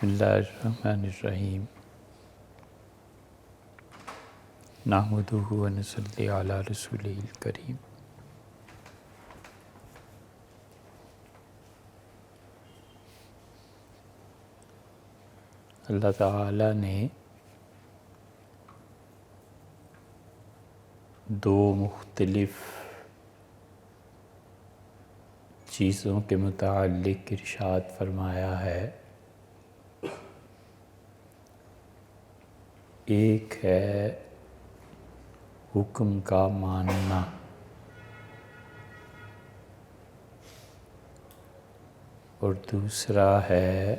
بسم اللہ الرحمن الرحیم نحمدہ و نصلی علی رسولہ الکریم۔ اللہ تعالیٰ نے دو مختلف چیزوں کے متعلق ارشاد فرمایا ہے۔ ایک ہے حکم کا ماننا اور دوسرا ہے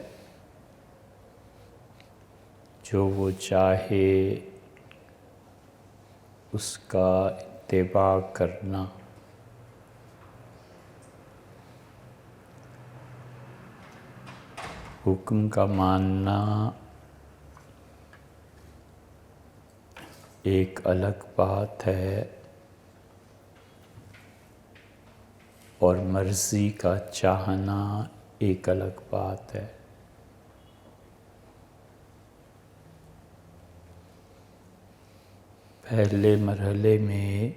جو وہ چاہے اس کا اتباع کرنا۔ حکم کا ماننا ایک الگ بات ہے اور مرضی کا چاہنا ایک الگ بات ہے۔ پہلے مرحلے میں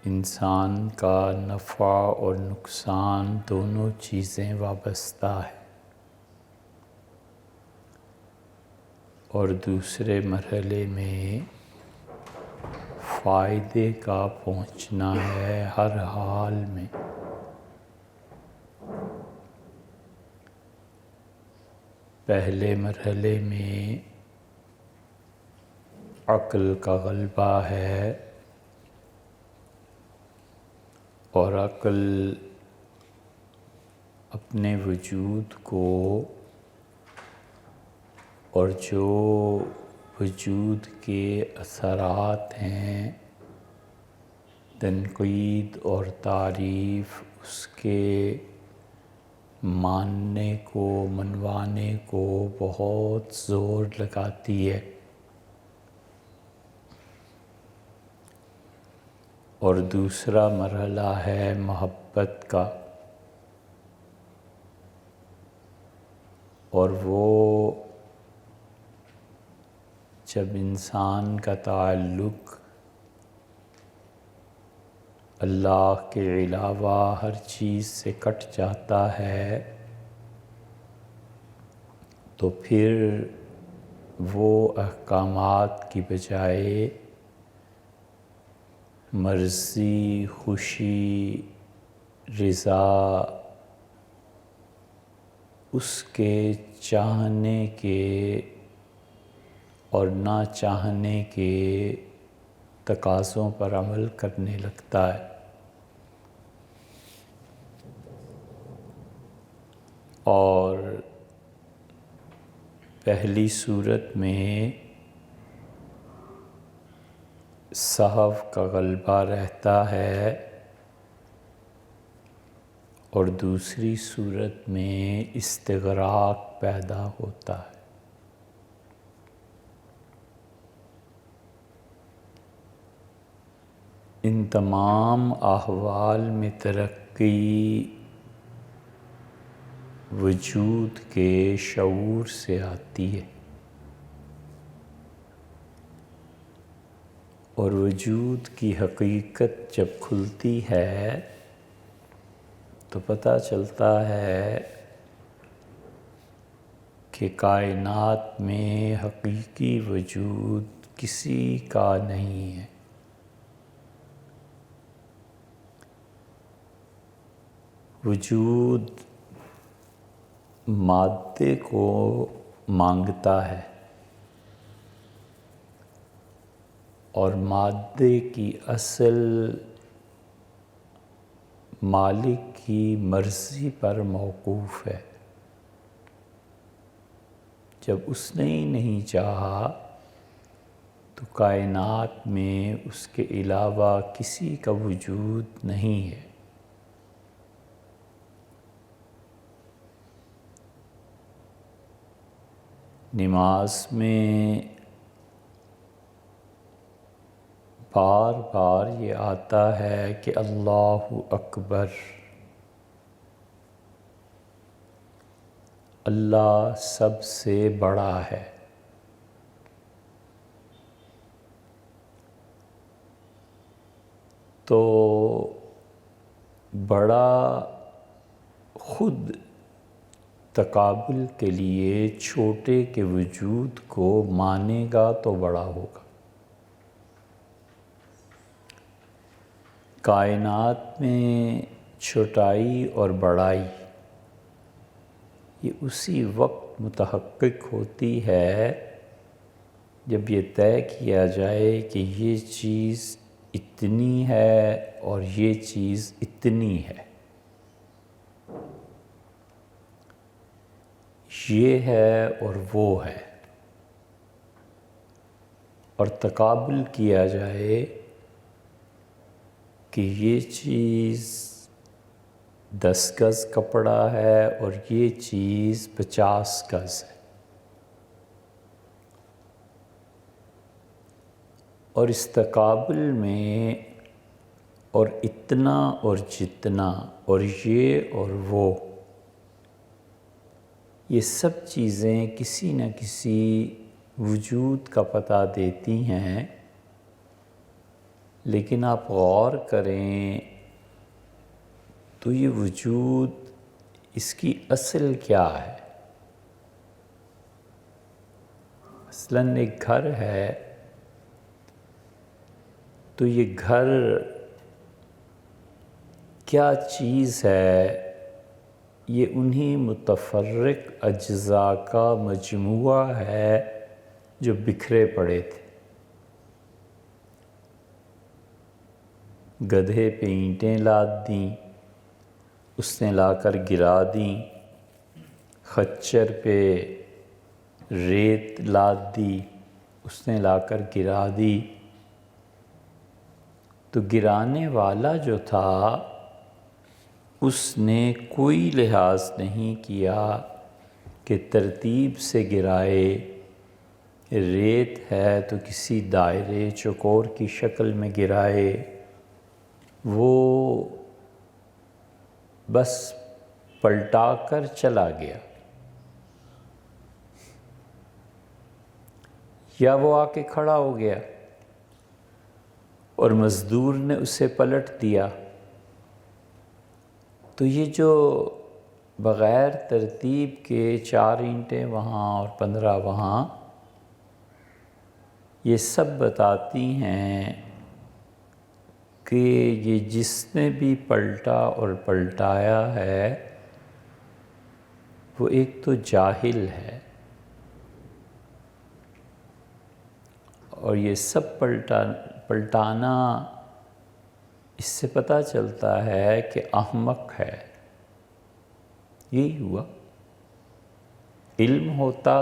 انسان کا نفع اور نقصان دونوں چیزیں وابستہ ہیں، اور دوسرے مرحلے میں فائدے کا پہنچنا ہے ہر حال میں۔ پہلے مرحلے میں عقل کا غلبہ ہے اور عقل اپنے وجود کو اور جو وجود کے اثرات ہیں، تنقید اور تعریف، اس کے ماننے کو منوانے کو بہت زور لگاتی ہے، اور دوسرا مرحلہ ہے محبت کا، اور وہ جب انسان کا تعلق اللہ کے علاوہ ہر چیز سے کٹ جاتا ہے تو پھر وہ احکامات کی بجائے مرضی، خوشی، رضا، اس کے چاہنے کے اور نہ چاہنے کے تقاضوں پر عمل کرنے لگتا ہے۔ اور پہلی صورت میں سہو کا غلبہ رہتا ہے اور دوسری صورت میں استغراق پیدا ہوتا ہے۔ ان تمام احوال میں ترقی وجود کے شعور سے آتی ہے، اور وجود کی حقیقت جب کھلتی ہے تو پتہ چلتا ہے کہ کائنات میں حقیقی وجود کسی کا نہیں ہے۔ وجود مادے کو مانگتا ہے اور مادے کی اصل مالک کی مرضی پر موقوف ہے۔ جب اس نے ہی نہیں چاہا تو کائنات میں اس کے علاوہ کسی کا وجود نہیں ہے۔ نماز میں بار بار یہ آتا ہے کہ اللہ اکبر، اللہ سب سے بڑا ہے۔ تو بڑا خود تقابل کے لیے چھوٹے کے وجود کو مانے گا تو بڑا ہوگا۔ کائنات میں چھوٹائی اور بڑائی یہ اسی وقت متحقق ہوتی ہے جب یہ طے کیا جائے کہ یہ چیز اتنی ہے اور یہ چیز اتنی ہے، یہ ہے اور وہ ہے، اور تقابل کیا جائے کہ یہ چیز 10 گز کپڑا ہے اور یہ چیز 50 گز ہے، اور اس تقابل میں اور اتنا اور جتنا اور یہ اور وہ، یہ سب چیزیں کسی نہ کسی وجود کا پتہ دیتی ہیں، لیکن آپ غور کریں تو یہ وجود اس کی اصل کیا ہے؟ مثلاً ایک گھر ہے تو یہ گھر کیا چیز ہے؟ یہ انہی متفرق اجزاء کا مجموعہ ہے جو بکھرے پڑے تھے۔ گدھے پہ اینٹیں لاد دیں، اس نے لا کر گرا دیں، خچر پہ ریت لاد دی، اس نے لا کر گرا دی، تو گرانے والا جو تھا اس نے کوئی لحاظ نہیں کیا کہ ترتیب سے گرائے، ریت ہے تو کسی دائرے چوکور کی شکل میں گرائے، وہ بس پلٹا کر چلا گیا، یا وہ آ کے کھڑا ہو گیا اور مزدور نے اسے پلٹ دیا۔ تو یہ جو بغیر ترتیب کے 4 اینٹیں وہاں اور 15 وہاں، یہ سب بتاتی ہیں کہ یہ جس نے بھی پلٹا اور پلٹایا ہے وہ ایک تو جاہل ہے، اور یہ سب پلٹانا اس سے پتہ چلتا ہے کہ احمق ہے۔ یہی ہوا، علم ہوتا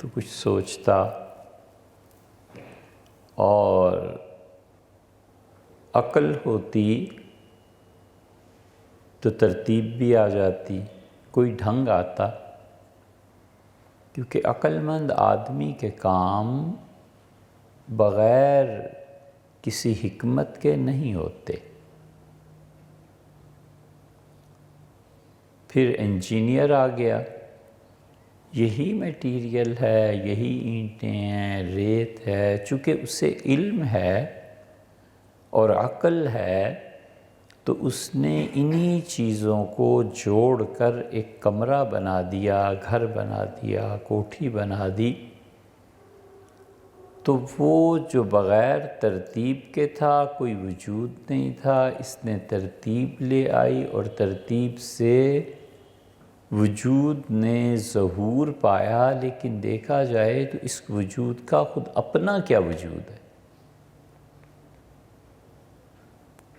تو کچھ سوچتا اور عقل ہوتی تو ترتیب بھی آ جاتی، کوئی ڈھنگ آتا، کیونکہ عقل مند آدمی کے کام بغیر کسی حکمت کے نہیں ہوتے۔ پھر انجینئر آ گیا، یہی میٹیریل ہے، یہی اینٹیں ہیں، ریت ہے، چونکہ اسے علم ہے اور عقل ہے تو اس نے انہی چیزوں کو جوڑ کر ایک کمرہ بنا دیا، گھر بنا دیا، کوٹھی بنا دی۔ تو وہ جو بغیر ترتیب کے تھا، کوئی وجود نہیں تھا، اس نے ترتیب لے آئی اور ترتیب سے وجود نے ظہور پایا، لیکن دیکھا جائے تو اس وجود کا خود اپنا کیا وجود ہے؟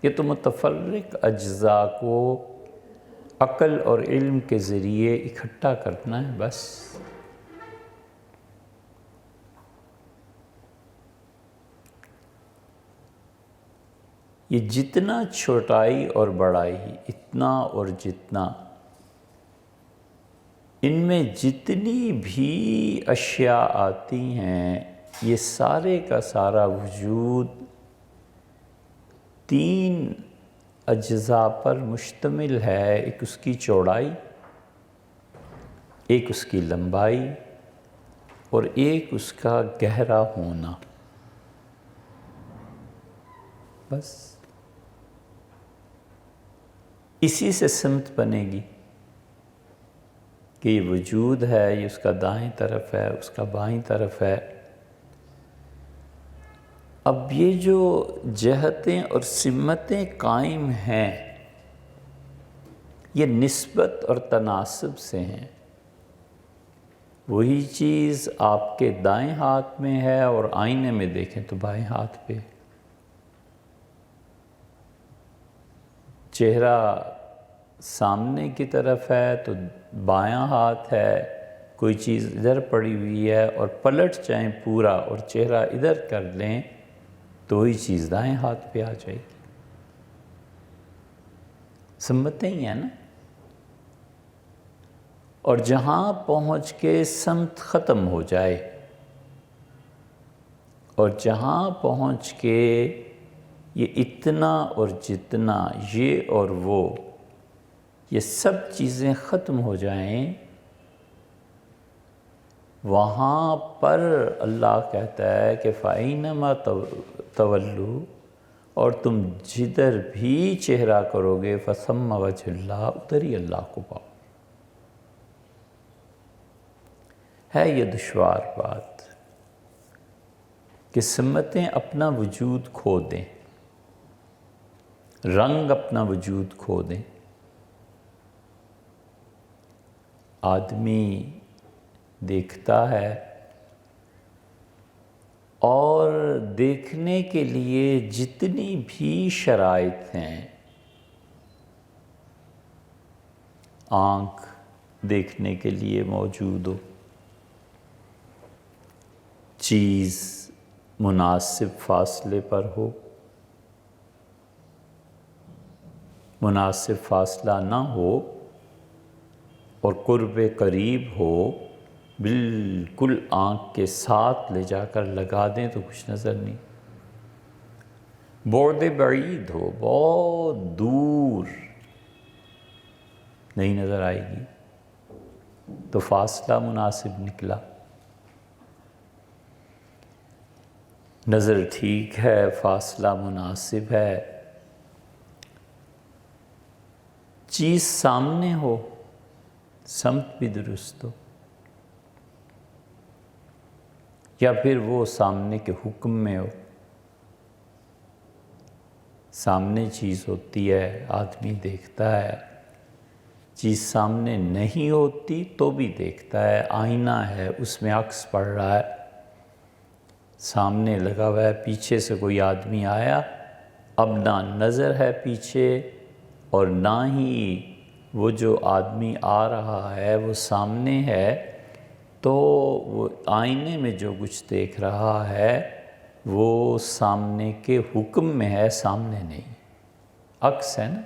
یہ تو متفرق اجزاء کو عقل اور علم کے ذریعے اکٹھا کرنا ہے بس۔ یہ جتنا چھوٹائی اور بڑائی، اتنا اور جتنا، ان میں جتنی بھی اشیاء آتی ہیں، یہ سارے کا سارا وجود 3 اجزاء پر مشتمل ہے۔ ایک اس کی چوڑائی، ایک اس کی لمبائی اور ایک اس کا گہرا ہونا، بس اسی سے سمت بنے گی کہ یہ وجود ہے، یہ اس کا دائیں طرف ہے، اس کا بائیں طرف ہے۔ اب یہ جو جہتیں اور سمتیں قائم ہیں یہ نسبت اور تناسب سے ہیں۔ وہی چیز آپ کے دائیں ہاتھ میں ہے اور آئینے میں دیکھیں تو بائیں ہاتھ پہ۔ چہرہ سامنے کی طرف ہے تو بایاں ہاتھ ہے، کوئی چیز ادھر پڑی ہوئی ہے اور پلٹ جائیں پورا اور چہرہ ادھر کر لیں تو وہی چیز دائیں ہاتھ پہ آ جائے گی۔ سمتیں ہی ہیں نا۔ اور جہاں پہنچ کے سمت ختم ہو جائے اور جہاں پہنچ کے یہ اتنا اور جتنا، یہ اور وہ، یہ سب چیزیں ختم ہو جائیں، وہاں پر اللہ کہتا ہے کہ فَأَيْنَمَا تَوَلُّوا، اور تم جدھر بھی چہرہ کرو گے فَثَمَّ وَجْهُ اللَّهِ، ادھر ہی اللہ کو پاؤ۔ ہے یہ دشوار بات کہ سمتیں اپنا وجود کھو دیں، رنگ اپنا وجود کھو دیں۔ آدمی دیکھتا ہے اور دیکھنے کے لیے جتنی بھی شرائط ہیں، آنکھ دیکھنے کے لیے موجود ہو، چیز مناسب فاصلے پر ہو، مناسب فاصلہ نہ ہو اور قرب قریب ہو، بالکل آنکھ کے ساتھ لے جا کر لگا دیں تو کچھ نظر نہیں۔ بعد بعید ہو، بہت دور نہیں نظر آئے گی، تو فاصلہ مناسب نکلا۔ نظر ٹھیک ہے، فاصلہ مناسب ہے، چیز سامنے ہو، سمت بھی درست ہو، یا پھر وہ سامنے کے حکم میں ہو۔ سامنے چیز ہوتی ہے، آدمی دیکھتا ہے، چیز سامنے نہیں ہوتی تو بھی دیکھتا ہے، آئینہ ہے اس میں عکس پڑ رہا ہے، سامنے لگا ہوا ہے، پیچھے سے کوئی آدمی آیا، اب نہ نظر ہے پیچھے اور نہ ہی وہ جو آدمی آ رہا ہے وہ سامنے ہے، تو وہ آئینے میں جو کچھ دیکھ رہا ہے وہ سامنے کے حکم میں ہے، سامنے نہیں، عکس ہے نا۔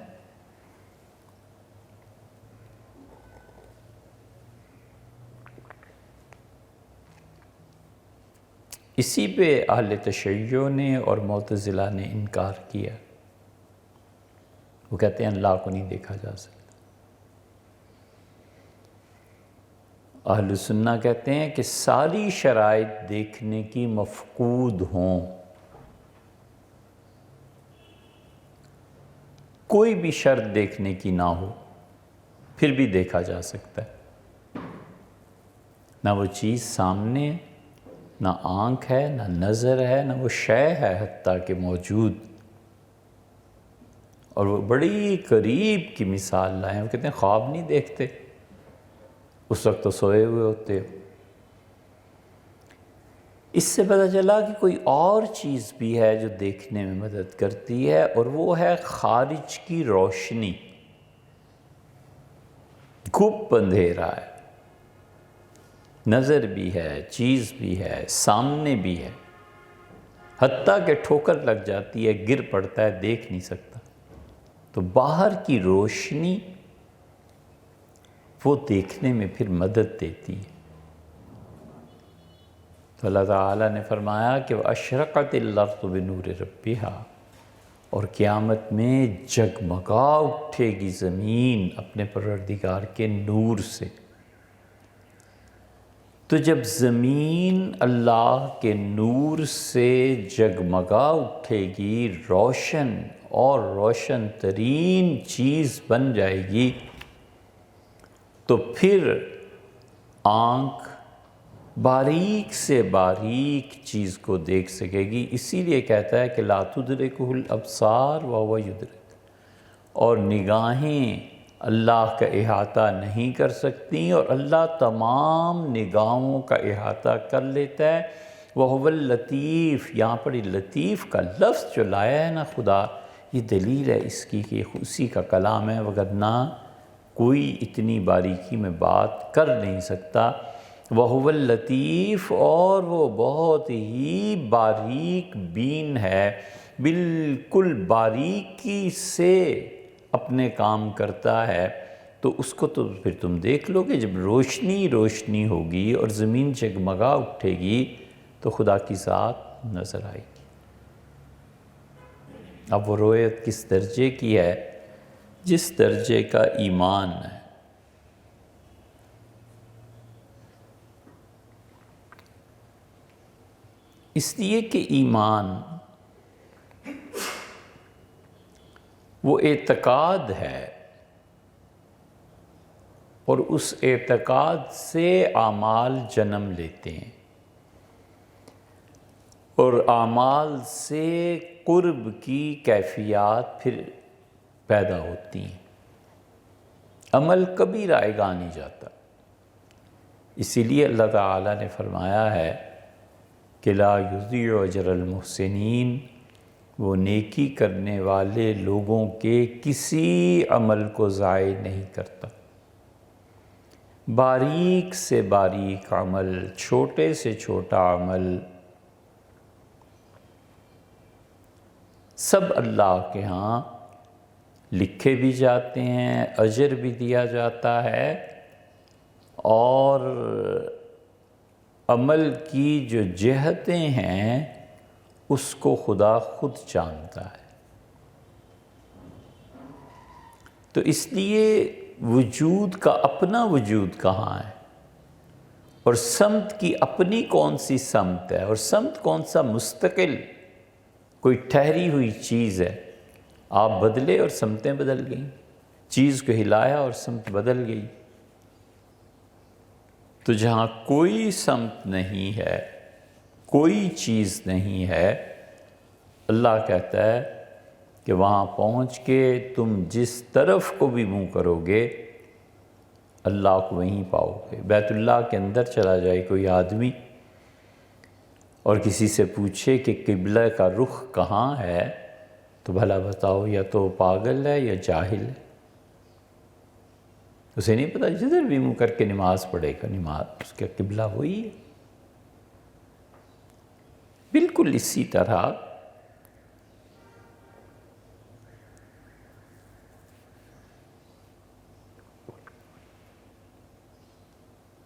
اسی پہ اہل تشیع نے اور معتزلہ نے انکار کیا، وہ کہتے ہیں اللہ کو نہیں دیکھا جا سکتا۔ اہل سنہ کہتے ہیں کہ ساری شرائط دیکھنے کی مفقود ہوں، کوئی بھی شرط دیکھنے کی نہ ہو، پھر بھی دیکھا جا سکتا ہے۔ نہ وہ چیز سامنے، نہ آنکھ ہے، نہ نظر ہے، نہ وہ شے ہے حتیٰ کہ موجود، اور وہ بڑی قریب کی مثال لائیں۔ وہ کہتے ہیں خواب نہیں دیکھتے، اس وقت تو سوئے ہوئے ہوتے ہو۔ اس سے پتہ چلا کہ کوئی اور چیز بھی ہے جو دیکھنے میں مدد کرتی ہے، اور وہ ہے خارج کی روشنی۔ خوب اندھیرا ہے، نظر بھی ہے، چیز بھی ہے، سامنے بھی ہے، حتیٰ کہ ٹھوکر لگ جاتی ہے، گر پڑتا ہے، دیکھ نہیں سکتا، تو باہر کی روشنی وہ دیکھنے میں پھر مدد دیتی ہے۔ تو اللہ تعالیٰ نے فرمایا کہ وَأَشْرَقَتِ الْأَرْضُ بِنُورِ رَبِّهَا، اور قیامت میں جگمگا اٹھے گی زمین اپنے پروردگار کے نور سے۔ تو جب زمین اللہ کے نور سے جگمگا اٹھے گی، روشن اور روشن ترین چیز بن جائے گی، تو پھر آنکھ باریک سے باریک چیز کو دیکھ سکے گی۔ اسی لیے کہتا ہے کہ لا تدرکہ الابصار وہو یدرک، اور نگاہیں اللہ کا احاطہ نہیں کر سکتی، اور اللہ تمام نگاہوں کا احاطہ کر لیتا ہے۔ وہو اللطیف، یہاں پر لطیف کا لفظ جو لایا ہے نا خدا، یہ دلیل ہے اس کی کہ اسی کا کلام ہے، وگرنہ کوئی اتنی باریکی میں بات کر نہیں سکتا۔ وہو اللطیف، اور وہ بہت ہی باریک بین ہے، بالکل باریکی سے اپنے کام کرتا ہے۔ تو اس کو تو پھر تم دیکھ لو گے، جب روشنی روشنی ہوگی اور زمین جگمگا اٹھے گی تو خدا کی ذات نظر آئے گی۔ اب وہ رؤیت کس درجے کی ہے؟ جس درجے کا ایمان ہے۔ اس لیے کہ ایمان وہ اعتقاد ہے، اور اس اعتقاد سے اعمال جنم لیتے ہیں، اور اعمال سے قرب کی کیفیات پھر پیدا ہوتی ہیں۔ عمل کبھی رائے گاہ نہیں جاتا۔ اسی لیے اللہ تعالیٰ نے فرمایا ہے کہ لا یضیع اجر المحسنین، وہ نیکی کرنے والے لوگوں کے کسی عمل کو ضائع نہیں کرتا۔ باریک سے باریک عمل، چھوٹے سے چھوٹا عمل، سب اللہ کے ہاں لکھے بھی جاتے ہیں، اجر بھی دیا جاتا ہے، اور عمل کی جو جہتیں ہیں اس کو خدا خود جانتا ہے۔ تو اس لیے وجود کا اپنا وجود کہاں ہے، اور سمت کی اپنی کون سی سمت ہے، اور سمت کون سا مستقل کوئی ٹھہری ہوئی چیز ہے۔ آپ بدلے اور سمتیں بدل گئیں، چیز کو ہلایا اور سمت بدل گئی۔ تو جہاں کوئی سمت نہیں ہے، کوئی چیز نہیں ہے، اللہ کہتا ہے کہ وہاں پہنچ کے تم جس طرف کو بھی منہ کرو گے اللہ کو وہیں پاؤ گے۔ بیت اللہ کے اندر چلا جائے کوئی آدمی اور کسی سے پوچھے کہ قبلہ کا رخ کہاں ہے، تو بھلا بتاؤ یا تو پاگل ہے یا جاہل ہے۔ اسے نہیں پتہ، جدھر بھی منہ کر کے نماز پڑھے گا، نماز اس کا قبلہ وہی ہے۔ بالکل اسی طرح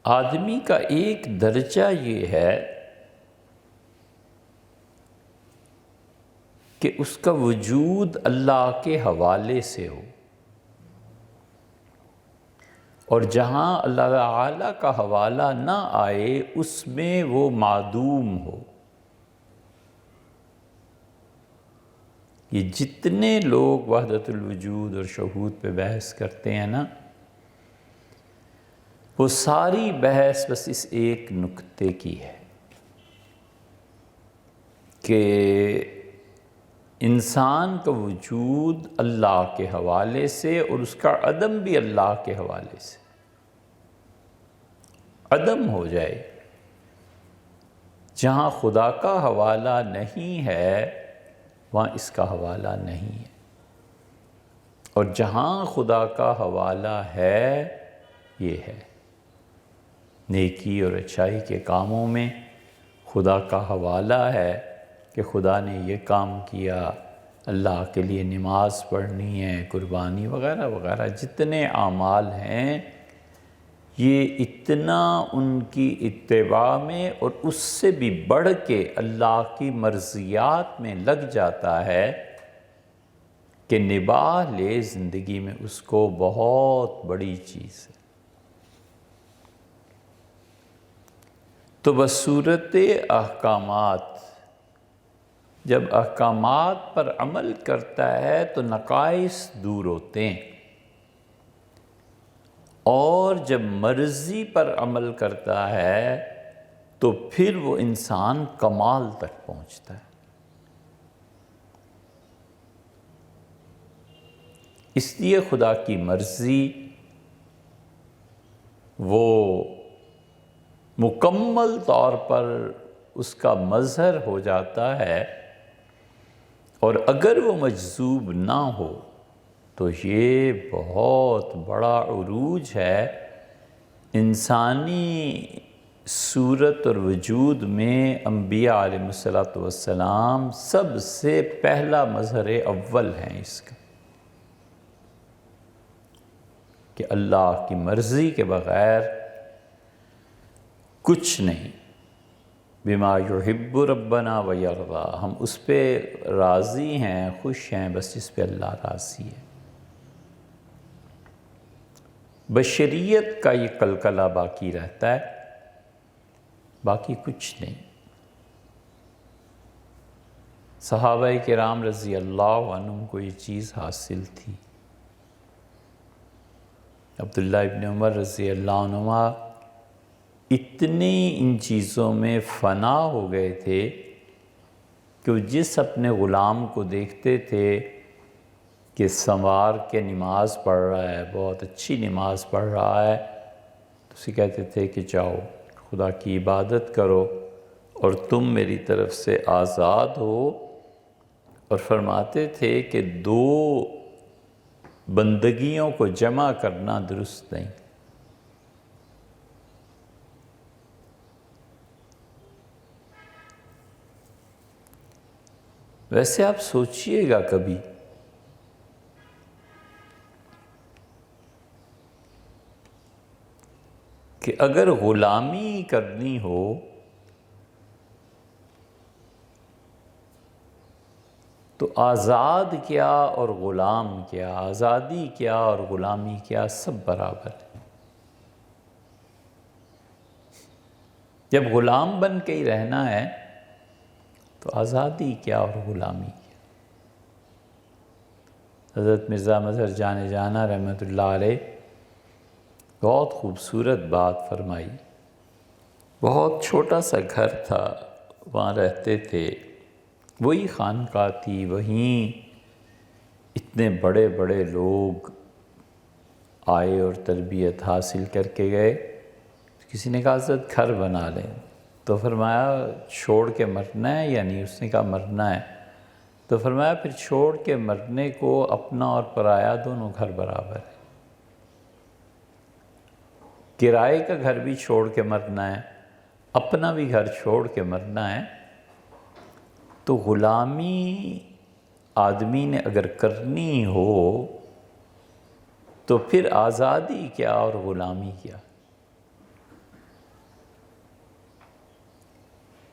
آدمی کا ایک درجہ یہ ہے کہ اس کا وجود اللہ کے حوالے سے ہو، اور جہاں اللہ تعالیٰ کا حوالہ نہ آئے اس میں وہ معدوم ہو۔ یہ جتنے لوگ وحدت الوجود اور شہود پہ بحث کرتے ہیں نا، وہ ساری بحث بس اس ایک نکتے کی ہے کہ انسان کا وجود اللہ کے حوالے سے، اور اس کا عدم بھی اللہ کے حوالے سے عدم ہو جائے۔ جہاں خدا کا حوالہ نہیں ہے وہاں اس کا حوالہ نہیں ہے، اور جہاں خدا کا حوالہ ہے یہ ہے نیکی اور اچھائی کے کاموں میں خدا کا حوالہ ہے کہ خدا نے یہ کام کیا، اللہ کے لیے نماز پڑھنی ہے، قربانی وغیرہ وغیرہ جتنے اعمال ہیں، یہ اتنا ان کی اتباع میں اور اس سے بھی بڑھ کے اللہ کی مرضیات میں لگ جاتا ہے کہ نبھا لے زندگی میں، اس کو بہت بڑی چیز ہے۔ تو بصورت احکامات جب احکامات پر عمل کرتا ہے تو نقائص دور ہوتے ہیں، اور جب مرضی پر عمل کرتا ہے تو پھر وہ انسان کمال تک پہنچتا ہے۔ اس لیے خدا کی مرضی وہ مکمل طور پر اس کا مظہر ہو جاتا ہے، اور اگر وہ مجذوب نہ ہو تو یہ بہت بڑا عروج ہے۔ انسانی صورت اور وجود میں انبیاء علیہ السلام سب سے پہلا مظہر اول ہیں اس کا، کہ اللہ کی مرضی کے بغیر کچھ نہیں۔ بما یحب ربنا ویرضا، ہم اس پہ راضی ہیں، خوش ہیں، بس جس پہ اللہ راضی ہے۔ بشریت کا یہ کلکلہ باقی رہتا ہے، باقی کچھ نہیں۔ صحابہ کرام رضی اللہ عنہم کو یہ چیز حاصل تھی۔ عبداللہ ابن عمر رضی اللہ عنہما اتنے ان چیزوں میں فنا ہو گئے تھے کہ وہ جس اپنے غلام کو دیکھتے تھے کہ سنوار کے نماز پڑھ رہا ہے، بہت اچھی نماز پڑھ رہا ہے، تو اسے کہتے تھے کہ جاؤ خدا کی عبادت کرو اور تم میری طرف سے آزاد ہو، اور فرماتے تھے کہ دو بندگیوں کو جمع کرنا درست نہیں۔ ویسے آپ سوچئے گا کبھی کہ اگر غلامی کرنی ہو تو آزاد کیا اور غلام کیا، آزادی کیا اور غلامی کیا، سب برابر ہے۔ جب غلام بن کے ہی رہنا ہے تو آزادی کیا اور غلامی کیا۔ حضرت مرزا مظہر جان جانا رحمۃ اللہ علیہ بہت خوبصورت بات فرمائی۔ بہت چھوٹا سا گھر تھا، وہاں رہتے تھے، وہی خانقاہ تھی، وہیں اتنے بڑے بڑے لوگ آئے اور تربیت حاصل کر کے گئے۔ کسی نے کہا حضرت گھر بنا لیں، تو فرمایا چھوڑ کے مرنا ہے یا نہیں؟ اس نے کہا مرنا ہے۔ تو فرمایا پھر چھوڑ کے مرنے کو اپنا اور پرایا دونوں گھر برابر ہے۔ کرائے کا گھر بھی چھوڑ کے مرنا ہے، اپنا بھی گھر چھوڑ کے مرنا ہے۔ تو غلامی آدمی نے اگر کرنی ہو تو پھر آزادی کیا اور غلامی کیا۔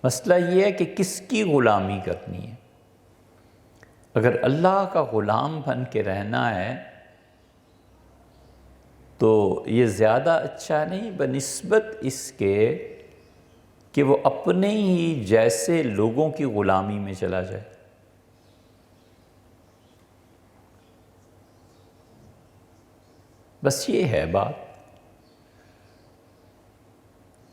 مسئلہ یہ ہے کہ کس کی غلامی کرنی ہے۔ اگر اللہ کا غلام بن کے رہنا ہے تو یہ زیادہ اچھا نہیں بنسبت اس کے کہ وہ اپنے ہی جیسے لوگوں کی غلامی میں چلا جائے۔ بس یہ ہے بات،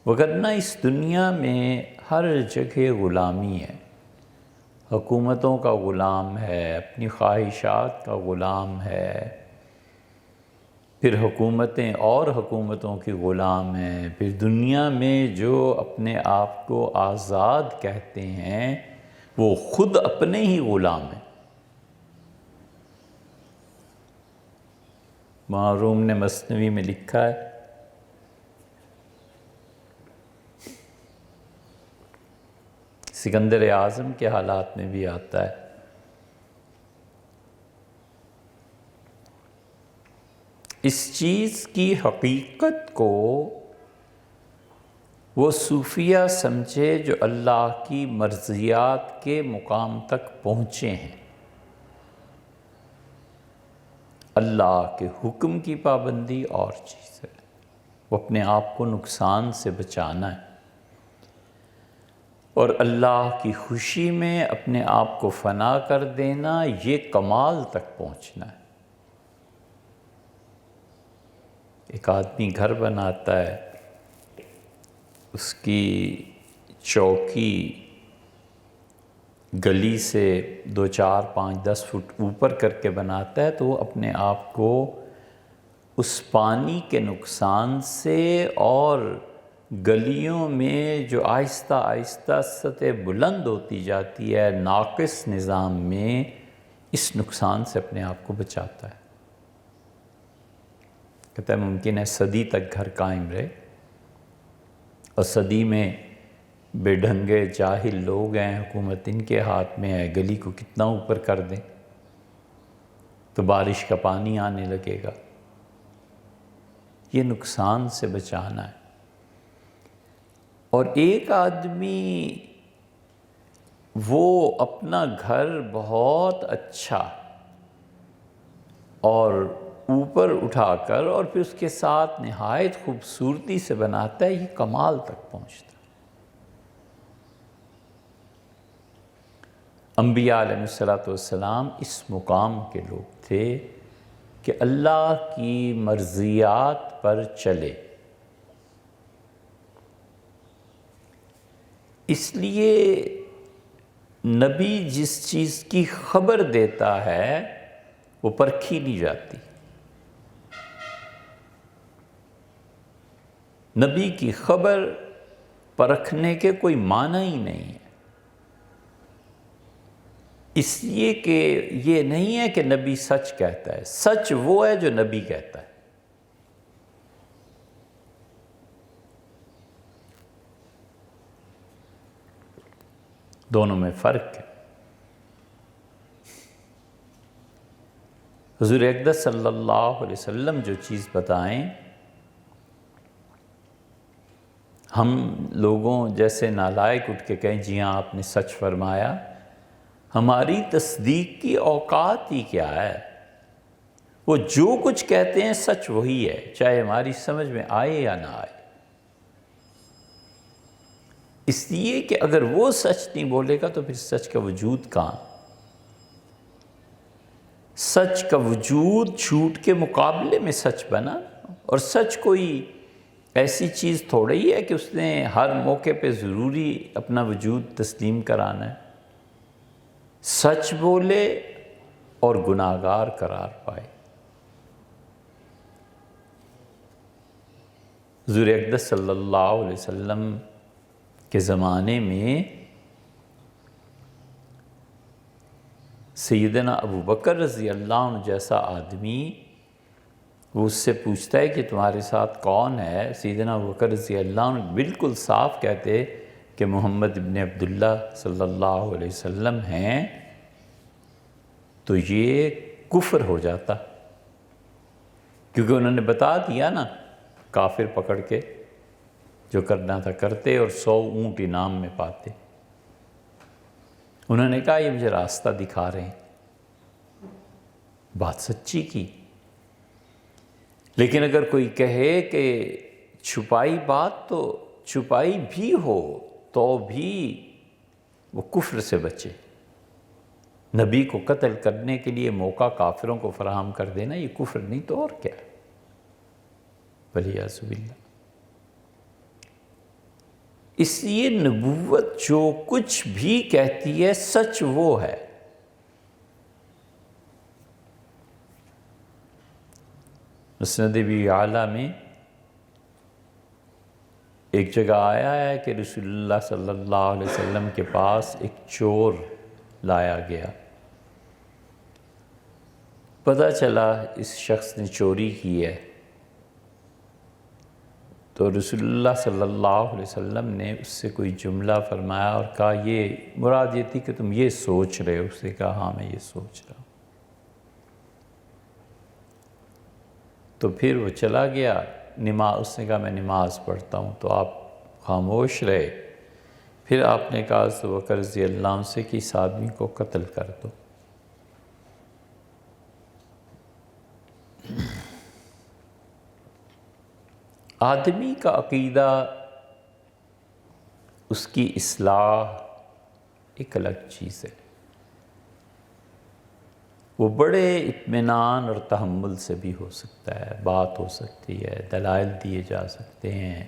وگرنہ اس دنیا میں ہر جگہ غلامی ہے۔ حکومتوں کا غلام ہے، اپنی خواہشات کا غلام ہے، پھر حکومتیں اور حکومتوں کی غلام ہیں، پھر دنیا میں جو اپنے آپ کو آزاد کہتے ہیں وہ خود اپنے ہی غلام ہیں۔ روم نے مثنوی میں لکھا ہے سکندر اعظم کے حالات میں بھی آتا ہے، اس چیز کی حقیقت کو وہ صوفیہ سمجھے جو اللہ کی مرضیات کے مقام تک پہنچے ہیں۔ اللہ کے حکم کی پابندی اور چیز ہے، وہ اپنے آپ کو نقصان سے بچانا ہے۔ اور اللہ کی خوشی میں اپنے آپ کو فنا کر دینا، یہ کمال تک پہنچنا ہے۔ ایک آدمی گھر بناتا ہے، اس کی چوکی گلی سے 2 4 5 10 فٹ اوپر کر کے بناتا ہے، تو وہ اپنے آپ کو اس پانی کے نقصان سے اور گلیوں میں جو آہستہ آہستہ سطح بلند ہوتی جاتی ہے ناقص نظام میں، اس نقصان سے اپنے آپ کو بچاتا ہے۔ کہتا ہے ممکن ہے صدی تک گھر قائم رہے، اور صدی میں بے ڈھنگے جاہل لوگ ہیں، حکومت ان کے ہاتھ میں ہے، گلی کو کتنا اوپر کر دیں تو بارش کا پانی آنے لگے گا۔ یہ نقصان سے بچانا ہے۔ اور ایک آدمی وہ اپنا گھر بہت اچھا اور اوپر اٹھا کر اور پھر اس کے ساتھ نہایت خوبصورتی سے بناتا ہے، یہ کمال تک پہنچتا ہے۔ انبیاء علیہ السلام اس مقام کے لوگ تھے کہ اللہ کی مرضیات پر چلے۔ اس لیے نبی جس چیز کی خبر دیتا ہے وہ پرکھی نہیں جاتی۔ نبی کی خبر پرکھنے کے کوئی معنی ہی نہیں ہے، اس لیے کہ یہ نہیں ہے کہ نبی سچ کہتا ہے، سچ وہ ہے جو نبی کہتا ہے۔ دونوں میں فرق ہے۔ حضور اقدس صلی اللہ علیہ وسلم جو چیز بتائیں، ہم لوگوں جیسے نالائق اٹھ کے کہیں جی ہاں آپ نے سچ فرمایا، ہماری تصدیق کی اوقات ہی کیا ہے؟ وہ جو کچھ کہتے ہیں سچ وہی ہے، چاہے ہماری سمجھ میں آئے یا نہ آئے۔ اس لیے کہ اگر وہ سچ نہیں بولے گا تو پھر سچ کا وجود کہاں؟ سچ کا وجود جھوٹ کے مقابلے میں سچ بنا، اور سچ کوئی ایسی چیز تھوڑا ہی ہے کہ اس نے ہر موقع پہ ضروری اپنا وجود تسلیم کرانا ہے۔ سچ بولے اور گناہگار قرار پائے۔ حضور اقدس صلی اللہ علیہ وسلم کے زمانے میں سیدنا ابو بکر رضی اللہ عنہ جیسا آدمی، وہ اس سے پوچھتا ہے کہ تمہارے ساتھ کون ہے؟ سیدنا ابو بکر رضی اللہ عنہ بالکل صاف کہتے کہ محمد ابن عبداللہ صلی اللہ علیہ وسلم ہیں، تو یہ کفر ہو جاتا، کیونکہ انہوں نے بتا دیا نا، کافر پکڑ کے جو کرنا تھا کرتے اور 100 اونٹ انعام میں پاتے۔ انہوں نے کہا یہ مجھے راستہ دکھا رہے ہیں، بات سچی کی۔ لیکن اگر کوئی کہے کہ چھپائی بات تو چھپائی بھی ہو تو بھی وہ کفر سے بچے۔ نبی کو قتل کرنے کے لیے موقع کافروں کو فراہم کر دینا یہ کفر نہیں تو اور کیا ہے؟ وَلِعِیَاذُ بِاللَّہ۔ اس لیے نبوت جو کچھ بھی کہتی ہے سچ وہ ہے۔ مسند ابی اعلیٰ میں ایک جگہ آیا ہے کہ رسول اللہ صلی اللہ علیہ وسلم کے پاس ایک چور لایا گیا۔ پتہ چلا اس شخص نے چوری کی ہے، تو رسول اللہ صلی اللہ علیہ وسلم نے اس سے کوئی جملہ فرمایا اور کہا یہ مراد یہ تھی کہ تم یہ سوچ رہے ہو؟ اس نے کہا ہاں میں یہ سوچ رہا ہوں۔ تو پھر وہ چلا گیا، اس نے کہا میں نماز پڑھتا ہوں، تو آپ خاموش رہے۔ پھر آپ نے کہا ابو بکر رضی اللہ عنہ سے کہ اس آدمی کو قتل کر دو۔ آدمی کا عقیدہ اس کی اصلاح ایک الگ چیز ہے۔ وہ بڑے اطمینان اور تحمل سے بھی ہو سکتا ہے، بات ہو سکتی ہے، دلائل دیے جا سکتے ہیں،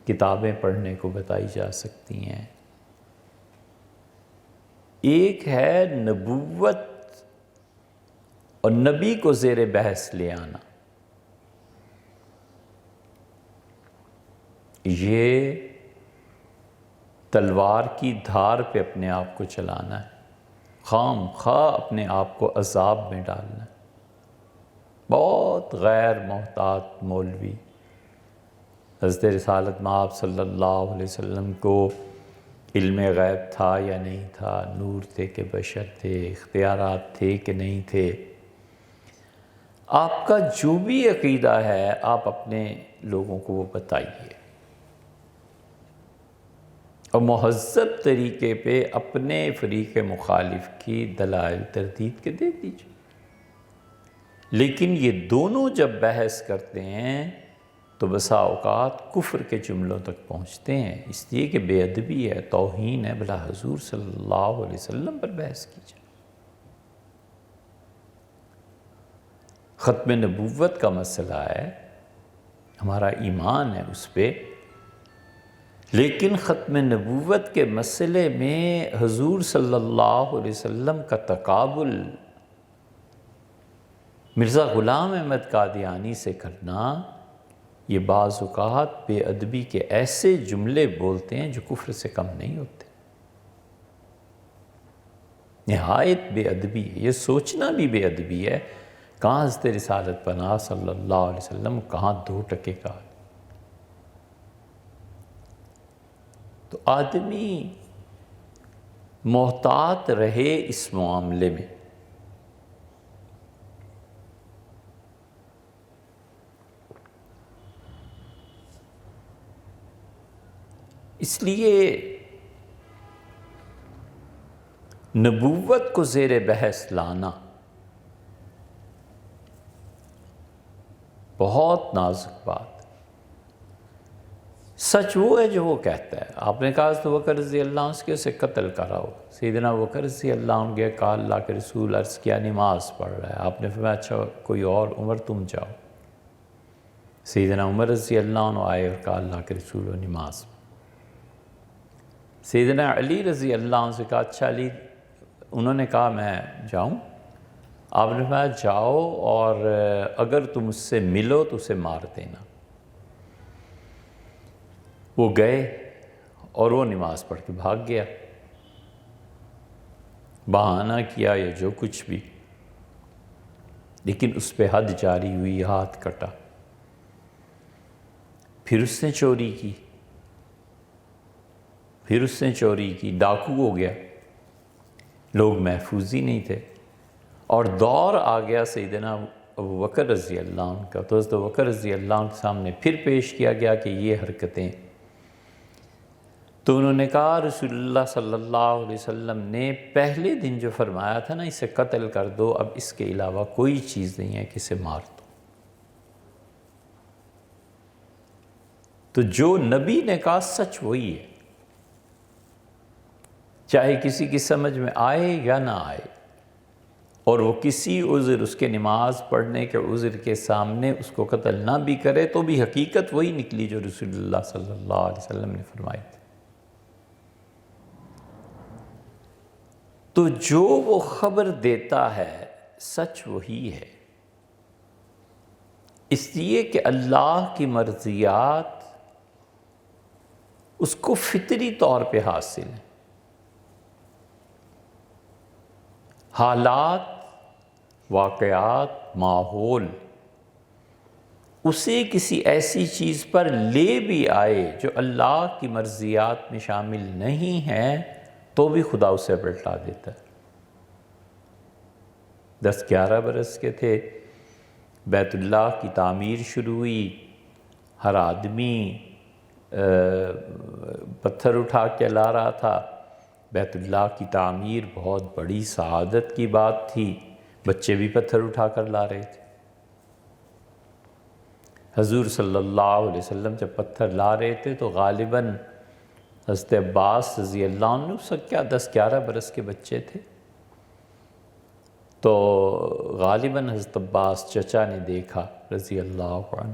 کتابیں پڑھنے کو بتائی جا سکتی ہیں۔ ایک ہے نبوت اور نبی کو زیر بحث لے آنا، یہ تلوار کی دھار پہ اپنے آپ کو چلانا ہے، خام خواہ اپنے آپ کو عذاب میں ڈالنا ہے۔ بہت غیر محتاط مولوی حضرت رسالت مآب صلی اللہ علیہ وسلم کو علم غیب تھا یا نہیں تھا، نور تھے کہ بشر تھے، اختیارات تھے کہ نہیں تھے، آپ کا جو بھی عقیدہ ہے آپ اپنے لوگوں کو وہ بتائیے، اور مہذب طریقے پہ اپنے فریق مخالف کی دلائل تردید کے دے دیجیے۔ لیکن یہ دونوں جب بحث کرتے ہیں تو بسا اوقات کفر کے جملوں تک پہنچتے ہیں، اس لیے کہ بے ادبی ہے، توہین ہے، بلا حضور صلی اللہ علیہ وسلم پر بحث کیجیے۔ ختم نبوت کا مسئلہ ہے، ہمارا ایمان ہے اس پہ، لیکن ختم نبوت کے مسئلے میں حضور صلی اللہ علیہ وسلم کا تقابل مرزا غلام احمد قادیانی سے کرنا، یہ بعض اوقات بے ادبی کے ایسے جملے بولتے ہیں جو کفر سے کم نہیں ہوتے۔ نہایت بے ادبی ہے، یہ سوچنا بھی بے ادبی ہے، کہاں حضرت رسالت پناہ صلی اللہ علیہ وسلم، کہاں 2 ٹکے کا۔ تو آدمی محتاط رہے اس معاملے میں۔ اس لیے نبوت کو زیر بحث لانا بہت نازک بات۔ سچ وہ ہے جو وہ کہتا ہے۔ آپ نے کہا تو بکر رضی اللہ عنہ کے اسے قتل کراؤ، سیدنا بکر رضی اللہ عنہ گیا، کہا اللہ کے رسول، عرض کیا نماز پڑھ رہا ہے، آپ نے فرمایا اچھا کوئی اور، عمر تم جاؤ۔ سیدنا عمر رضی اللہ عنہ آئے اور کہا اللہ کے رسول و نماز۔ سیدنا علی رضی اللہ عنہ سے کہا اچھا علی، انہوں نے کہا میں جاؤں، آپ نے فرمایا جاؤ اور اگر تم اس سے ملو تو اسے مار دینا۔ وہ گئے اور وہ نماز پڑھ کے بھاگ گیا، بہانہ کیا یا جو کچھ بھی، لیکن اس پہ حد جاری ہوئی، ہاتھ کٹا۔ پھر اس نے چوری کی، ڈاکو ہو گیا، لوگ محفوظ ہی نہیں تھے، اور دور آ گیا سیدنا ابو بکر رضی اللہ عنہ کا، تو حضرت ابو بکر رضی اللہ عنہ کے سامنے پھر پیش کیا گیا کہ یہ حرکتیں، تو انہوں نے کہا رسول اللہ صلی اللہ علیہ وسلم نے پہلے دن جو فرمایا تھا نا اسے قتل کر دو، اب اس کے علاوہ کوئی چیز نہیں ہے کہ اسے مار دو۔ تو جو نبی نے کہا سچ وہی ہے، چاہے کسی کی سمجھ میں آئے یا نہ آئے، اور وہ کسی عذر، اس کے نماز پڑھنے کے عذر کے سامنے اس کو قتل نہ بھی کرے تو بھی حقیقت وہی نکلی جو رسول اللہ صلی اللہ علیہ وسلم نے فرمائی تھی۔ تو جو وہ خبر دیتا ہے سچ وہی ہے، اس لیے کہ اللہ کی مرضیات اس کو فطری طور پہ حاصل ہیں۔ حالات، واقعات، ماحول اسے کسی ایسی چیز پر لے بھی آئے جو اللہ کی مرضیات میں شامل نہیں ہے تو بھی خدا اسے پلٹا دیتا ہے۔ 10-11 برس کے تھے، بیت اللہ کی تعمیر شروع ہوئی، ہر آدمی پتھر اٹھا کے لا رہا تھا۔ بیت اللہ کی تعمیر بہت بڑی سعادت کی بات تھی، بچے بھی پتھر اٹھا کر لا رہے تھے۔ حضور صلی اللہ علیہ وسلم جب پتھر لا رہے تھے تو غالباً حضرت عباس رضی اللہ عنہ سب کیا 10-11 برس کے بچے تھے، تو غالباً حضرت عباس چچا نے دیکھا رضی اللہ عنہ،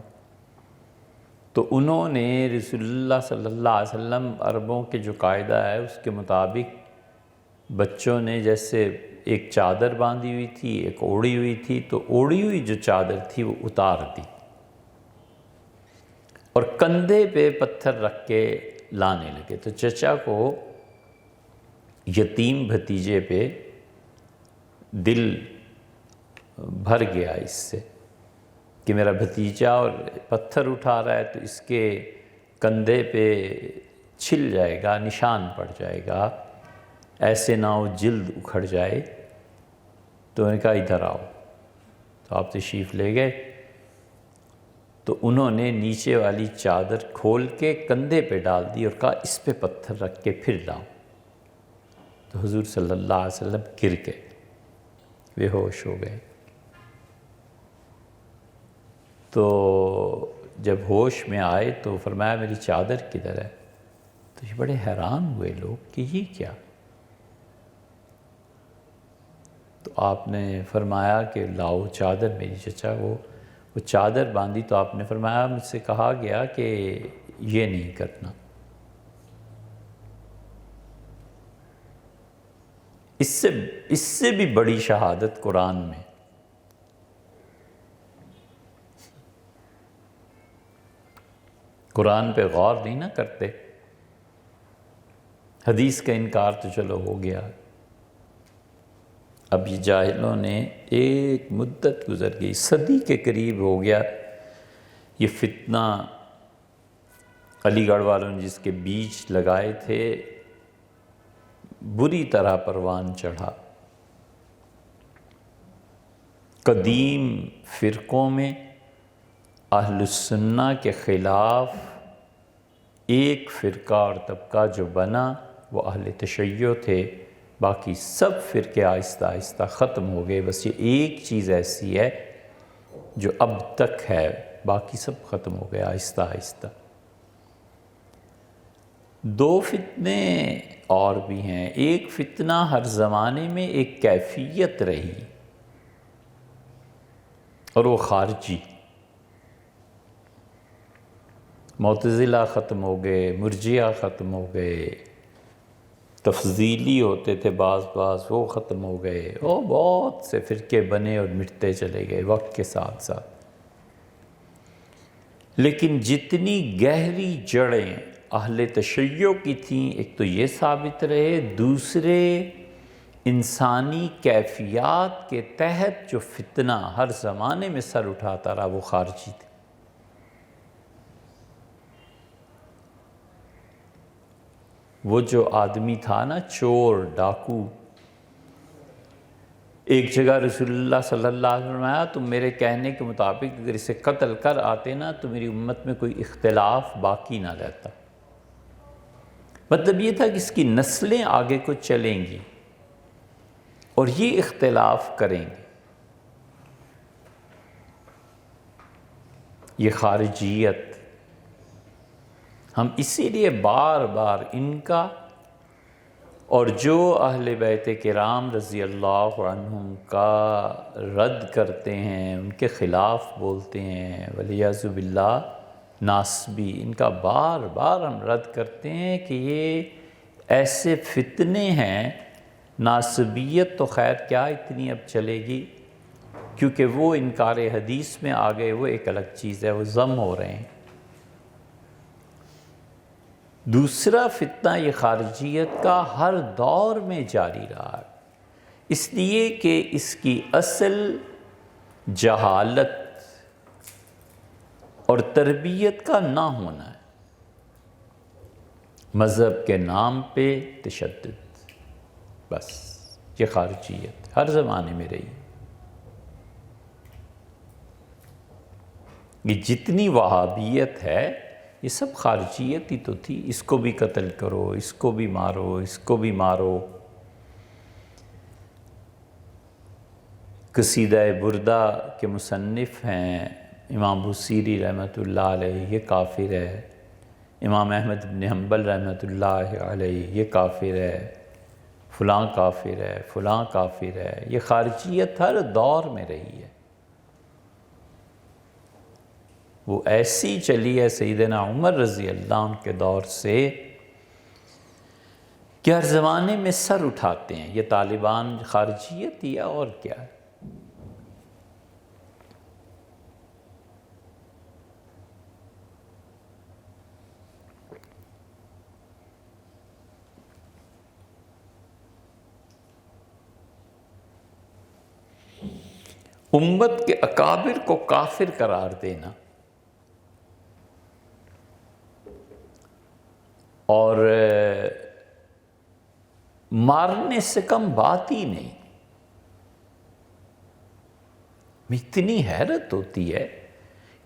تو انہوں نے رسول اللہ صلی اللہ علیہ وسلم، عربوں کے جو قاعدہ ہے اس کے مطابق بچوں نے جیسے ایک چادر باندھی ہوئی تھی، ایک اوڑھی ہوئی تھی، تو اوڑھی ہوئی جو چادر تھی وہ اتار دی اور کندھے پہ پتھر رکھ کے لانے لگے۔ تو چچا کو یتیم بھتیجے پہ دل بھر گیا اس سے کہ میرا بھتیجا اور پتھر اٹھا رہا ہے تو اس کے کندھے پہ چھل جائے گا، نشان پڑ جائے گا، ایسے نہ ہو جلد اکھڑ جائے۔ تو انہوں نے کہا ادھر آؤ، تو آپ تشریف لے گئے، تو انہوں نے نیچے والی چادر کھول کے کندھے پہ ڈال دی اور کہا اس پہ پتھر رکھ کے پھر لاؤ۔ تو حضور صلی اللہ علیہ وسلم گر گئے، بے ہوش ہو گئے۔ تو جب ہوش میں آئے تو فرمایا میری چادر کدھر ہے؟ تو یہ بڑے حیران ہوئے لوگ کہ یہ کیا؟ تو آپ نے فرمایا کہ لاؤ چادر میری چچا، وہ چادر باندھی، تو آپ نے فرمایا مجھ سے کہا گیا کہ یہ نہیں کرنا۔ اس سے بھی بڑی شہادت قرآن میں، قرآن پہ غور نہیں نہ کرتے، حدیث کا انکار تو چلو ہو گیا، اب یہ جاہلوں نے ایک مدت گزر گئی، صدی کے قریب ہو گیا، یہ فتنہ علی گڑھ والوں نے جس کے بیج لگائے تھے بری طرح پروان چڑھا۔ قدیم فرقوں میں اہل السنہ کے خلاف ایک فرقہ اور طبقہ جو بنا وہ اہل تشیع تھے، باقی سب فرقے آہستہ آہستہ ختم ہو گئے، بس یہ ایک چیز ایسی ہے جو اب تک ہے، باقی سب ختم ہو گئے آہستہ آہستہ۔ دو فتنے اور بھی ہیں، ایک فتنہ ہر زمانے میں ایک کیفیت رہی اور وہ خارجی، معتزلہ ختم ہو گئے، مرجئہ ختم ہو گئے، تفضیلی ہوتے تھے بعض وہ ختم ہو گئے، اور بہت سے فرقے بنے اور مٹتے چلے گئے وقت کے ساتھ ساتھ۔ لیکن جتنی گہری جڑیں اہل تشیع کی تھیں، ایک تو یہ ثابت رہے، دوسرے انسانی کیفیات کے تحت جو فتنہ ہر زمانے میں سر اٹھاتا رہا وہ خارجی تھے۔ وہ جو آدمی تھا نا چور ڈاکو، ایک جگہ رسول اللہ صلی اللہ علیہ وسلم فرمایا تم میرے کہنے کے مطابق اگر اسے قتل کر آتے نا تو میری امت میں کوئی اختلاف باقی نہ رہتا۔ مطلب یہ تھا کہ اس کی نسلیں آگے کو چلیں گی اور یہ اختلاف کریں گے۔ یہ خارجیت، ہم اسی لیے بار بار ان کا اور جو اہل بیت کرام رضی اللہ عنہم کا رد کرتے ہیں، ان کے خلاف بولتے ہیں، والعیاذ باللہ ناسبی، ان کا بار بار ہم رد کرتے ہیں کہ یہ ایسے فتنے ہیں۔ ناسبیت تو خیر کیا اتنی اب چلے گی، کیونکہ وہ انکار حدیث میں آ گئے، وہ ایک الگ چیز ہے، وہ ضم ہو رہے ہیں۔ دوسرا فتنہ یہ خارجیت کا ہر دور میں جاری رہا ہے، اس لیے کہ اس کی اصل جہالت اور تربیت کا نہ ہونا ہے، مذہب کے نام پہ تشدد، بس یہ خارجیت ہر زمانے میں رہی۔ یہ جتنی وہابیت ہے یہ سب خارجیت ہی تو تھی، اس کو بھی قتل کرو، اس کو بھی مارو، اس کو بھی مارو۔ قصیدہ بردہ کے مصنف ہیں امام بوصیری رحمۃ اللہ علیہ، یہ کافر ہے، امام احمد بن حنبل رحمۃ اللہ علیہ یہ کافر ہے، فلاں کافر ہے، فلاں کافر ہے. یہ خارجیت ہر دور میں رہی ہے. وہ ایسی چلی ہے سیدنا عمر رضی اللہ عنہ کے دور سے کہ ہر زمانے میں سر اٹھاتے ہیں. یہ طالبان خارجیت یا اور کیا ہے؟ امت کے اکابر کو کافر قرار دینا اور مارنے سے کم بات ہی نہیں. اتنی حیرت ہوتی ہے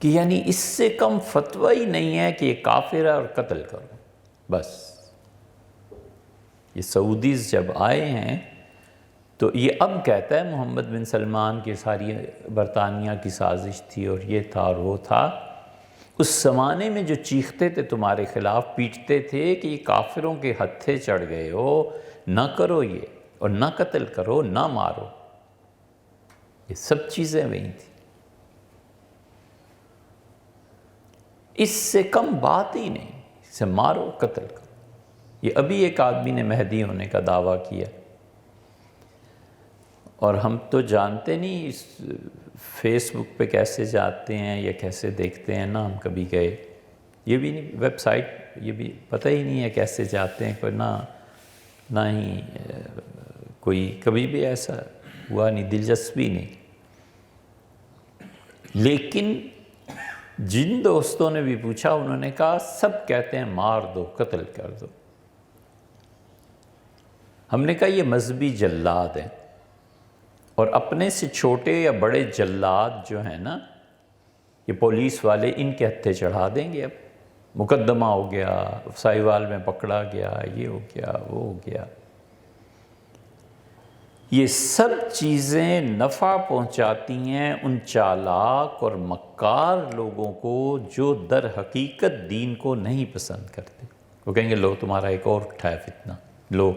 کہ یعنی اس سے کم فتویٰ ہی نہیں ہے کہ یہ کافر ہے اور قتل کرو. بس یہ سعودیز جب آئے ہیں تو یہ اب کہتا ہے محمد بن سلمان کی ساری برطانیہ کی سازش تھی اور یہ تھا اور وہ تھا. اس زمانے میں جو چیختے تھے تمہارے خلاف، پیٹتے تھے کہ یہ کافروں کے ہتھے چڑھ گئے ہو، نہ کرو یہ، اور نہ قتل کرو، نہ مارو. یہ سب چیزیں وہی تھیں. اس سے کم بات ہی نہیں، اسے مارو، قتل کرو. یہ ابھی ایک آدمی نے مہدی ہونے کا دعویٰ کیا، اور ہم تو جانتے نہیں اس فیس بک پہ کیسے جاتے ہیں یا کیسے دیکھتے ہیں. نہ ہم کبھی گئے، یہ بھی نہیں، ویب سائٹ یہ بھی پتہ ہی نہیں ہے کیسے جاتے ہیں. کوئی نہ ہی کوئی کبھی بھی ایسا ہوا نہیں، دلچسپی نہیں. لیکن جن دوستوں نے بھی پوچھا انہوں نے کہا سب کہتے ہیں مار دو، قتل کر دو. ہم نے کہا یہ مذہبی جلاد ہیں، اور اپنے سے چھوٹے یا بڑے جلاد جو ہیں نا، یہ پولیس والے ان کے ہتھے چڑھا دیں گے. اب مقدمہ ہو گیا، سائیوال میں پکڑا گیا، یہ ہو گیا، وہ ہو گیا. یہ سب چیزیں نفع پہنچاتی ہیں ان چالاک اور مکار لوگوں کو جو در حقیقت دین کو نہیں پسند کرتے. وہ کہیں گے لو تمہارا ایک اور اٹھا ہے فتنہ. لو،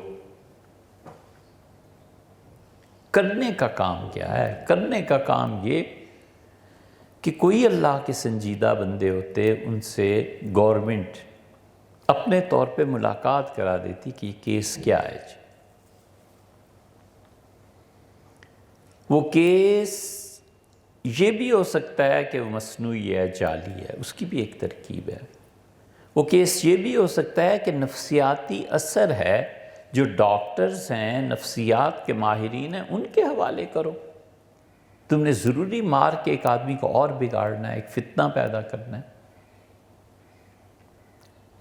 کرنے کا کام کیا ہے؟ کرنے کا کام یہ کہ کوئی اللہ کے سنجیدہ بندے ہوتے، ان سے گورنمنٹ اپنے طور پہ ملاقات کرا دیتی کہ یہ کیس کیا ہے. وہ کیس یہ بھی ہو سکتا ہے کہ وہ مصنوعی ہے، جعلی ہے، اس کی بھی ایک ترکیب ہے. وہ کیس یہ بھی ہو سکتا ہے کہ نفسیاتی اثر ہے، جو ڈاکٹرز ہیں، نفسیات کے ماہرین ہیں، ان کے حوالے کرو. تم نے ضروری مار کے ایک آدمی کو اور بگاڑنا ہے، ایک فتنہ پیدا کرنا ہے.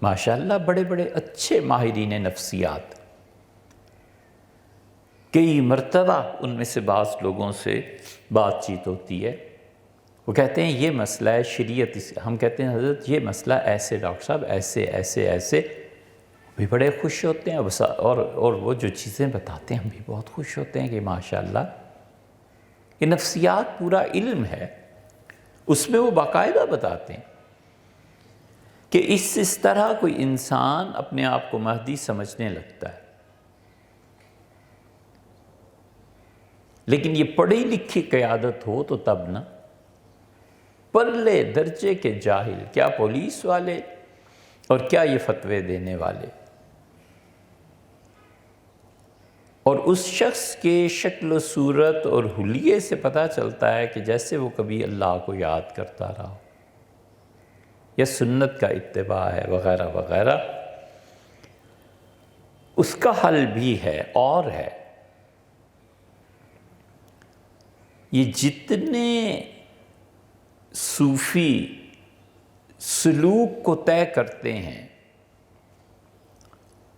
ماشاءاللہ بڑے بڑے اچھے ماہرین نفسیات، کئی مرتبہ ان میں سے بعض لوگوں سے بات چیت ہوتی ہے. وہ کہتے ہیں یہ مسئلہ ہے شریعت، ہم کہتے ہیں حضرت یہ مسئلہ ایسے، ڈاکٹر صاحب ایسے ایسے ایسے، بھی بڑے خوش ہوتے ہیں. اور وہ جو چیزیں بتاتے ہیں ہم بھی بہت خوش ہوتے ہیں کہ ماشاءاللہ یہ نفسیات پورا علم ہے. اس میں وہ باقاعدہ بتاتے ہیں کہ اس طرح کوئی انسان اپنے آپ کو مہدی سمجھنے لگتا ہے. لیکن یہ پڑھی لکھی قیادت ہو تو تب نہ. پرلے درجے کے جاہل، کیا پولیس والے اور کیا یہ فتوے دینے والے. اور اس شخص کے شکل و صورت اور حلیے سے پتہ چلتا ہے کہ جیسے وہ کبھی اللہ کو یاد کرتا رہا ہو یا سنت کا اتباع ہے وغیرہ وغیرہ. اس کا حل بھی ہے اور ہے. یہ جتنے صوفی سلوک کو طے کرتے ہیں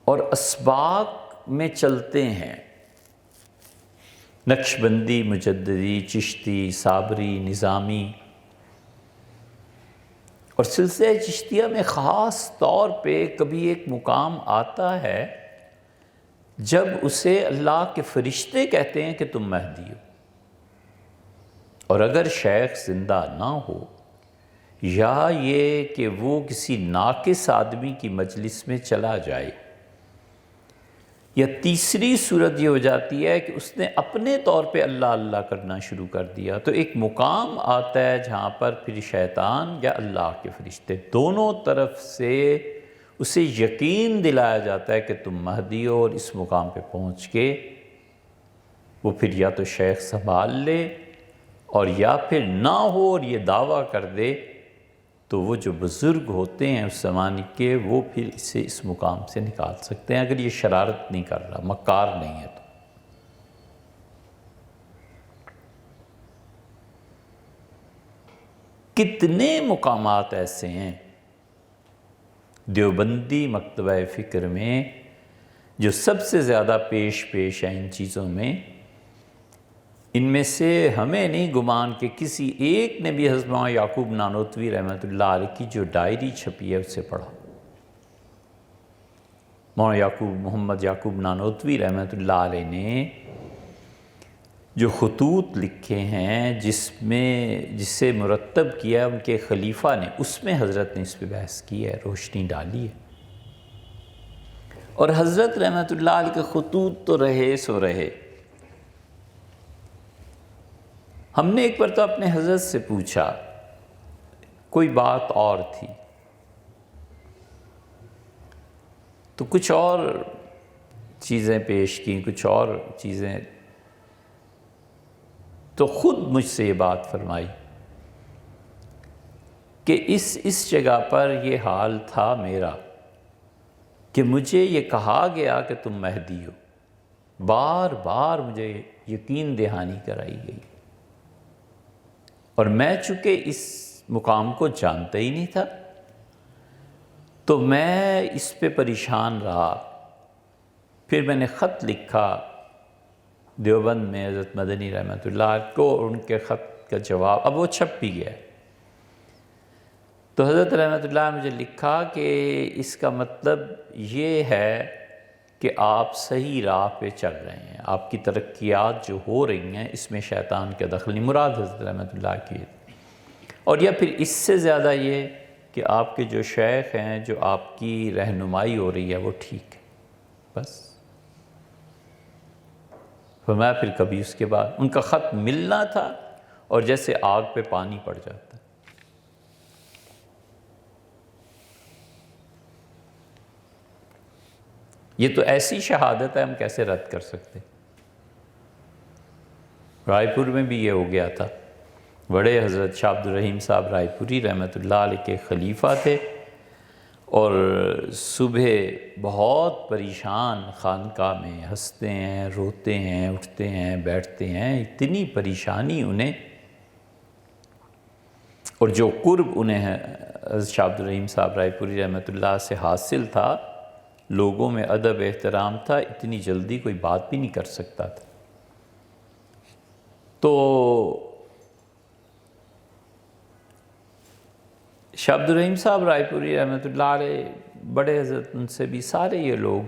اور اسباق میں چلتے ہیں، نقشبندی، مجددی، چشتی، صابری، نظامی، اور سلسلہ چشتیہ میں خاص طور پہ کبھی ایک مقام آتا ہے جب اسے اللہ کے فرشتے کہتے ہیں کہ تم مہدی ہو. اور اگر شیخ زندہ نہ ہو یا یہ کہ وہ کسی ناقص آدمی کی مجلس میں چلا جائے، یا تیسری صورت یہ ہو جاتی ہے کہ اس نے اپنے طور پہ اللہ اللہ کرنا شروع کر دیا، تو ایک مقام آتا ہے جہاں پر پھر شیطان یا اللہ کے فرشتے دونوں طرف سے اسے یقین دلایا جاتا ہے کہ تم مہدی ہو، اور اس مقام پہ پہنچ کے وہ پھر یا تو شیخ سنبھال لے اور یا پھر نہ ہو اور یہ دعویٰ کر دے، تو وہ جو بزرگ ہوتے ہیں اس زمانے کے وہ پھر اسے اس مقام سے نکال سکتے ہیں، اگر یہ شرارت نہیں کر رہا، مکار نہیں ہے تو۔ کتنے مقامات ایسے ہیں دیوبندی مکتبہ فکر میں جو سب سے زیادہ پیش ہیں ان چیزوں میں؟ ان میں سے ہمیں نہیں گمان کہ کسی ایک نے بھی حضرت مولانا یعقوب نانوتوی رحمۃ اللہ علیہ کی جو ڈائری چھپی ہے اسے پڑھا۔ مولانا محمد یعقوب نانوتوی رحمۃ اللہ علیہ نے جو خطوط لکھے ہیں جسے مرتب کیا ان کے خلیفہ نے، اس میں حضرت نے اس پہ بحث کی ہے، روشنی ڈالی ہے۔ اور حضرت رحمۃ اللہ علیہ کے خطوط تو رہے سو رہے۔ ہم نے ایک مرتبہ اپنے حضرت سے پوچھا، کوئی بات اور تھی تو کچھ اور چیزیں پیش کی، کچھ اور چیزیں، تو خود مجھ سے یہ بات فرمائی کہ اس جگہ پر یہ حال تھا میرا کہ مجھے یہ کہا گیا کہ تم مہدی ہو، بار بار مجھے یقین دہانی کرائی گئی، اور میں چونکہ اس مقام کو جانتا ہی نہیں تھا تو میں اس پہ پریشان رہا۔ پھر میں نے خط لکھا دیوبند میں حضرت مدنی رحمۃ اللہ کو، اور ان کے خط کا جواب اب وہ چھپ بھی گیا ہے۔ تو حضرت رحمۃ اللہ نے مجھے لکھا کہ اس کا مطلب یہ ہے کہ آپ صحیح راہ پہ چل رہے ہیں، آپ کی ترقیات جو ہو رہی ہیں اس میں شیطان کا دخل نہیں، مراد حضرت رحمۃ اللہ کی، اور یا پھر اس سے زیادہ یہ کہ آپ کے جو شیخ ہیں جو آپ کی رہنمائی ہو رہی ہے وہ ٹھیک ہے، بس۔ فرمایا پھر کبھی اس کے بعد ان کا خط ملنا تھا اور جیسے آگ پہ پانی پڑ جاتا۔ یہ تو ایسی شہادت ہے، ہم کیسے رد کر سکتے؟ رائے پور میں بھی یہ ہو گیا تھا، بڑے حضرت شاہ عبد الرحیم صاحب رائے پوری رحمۃ اللہ علیہ کے خلیفہ تھے، اور صبح بہت پریشان خانقاہ میں ہنستے ہیں، روتے ہیں، اٹھتے ہیں، بیٹھتے ہیں، اتنی پریشانی انہیں، اور جو قرب انہیں حضرت شاہ عبد الرحیم صاحب رائے پوری رحمۃ اللہ سے حاصل تھا، لوگوں میں ادب احترام تھا، اتنی جلدی کوئی بات بھی نہیں کر سکتا تھا۔ تو شاہ عبد الرحیم صاحب رائے پوری رحمۃ اللہ علیہ بڑے حضرت، ان سے بھی سارے یہ لوگ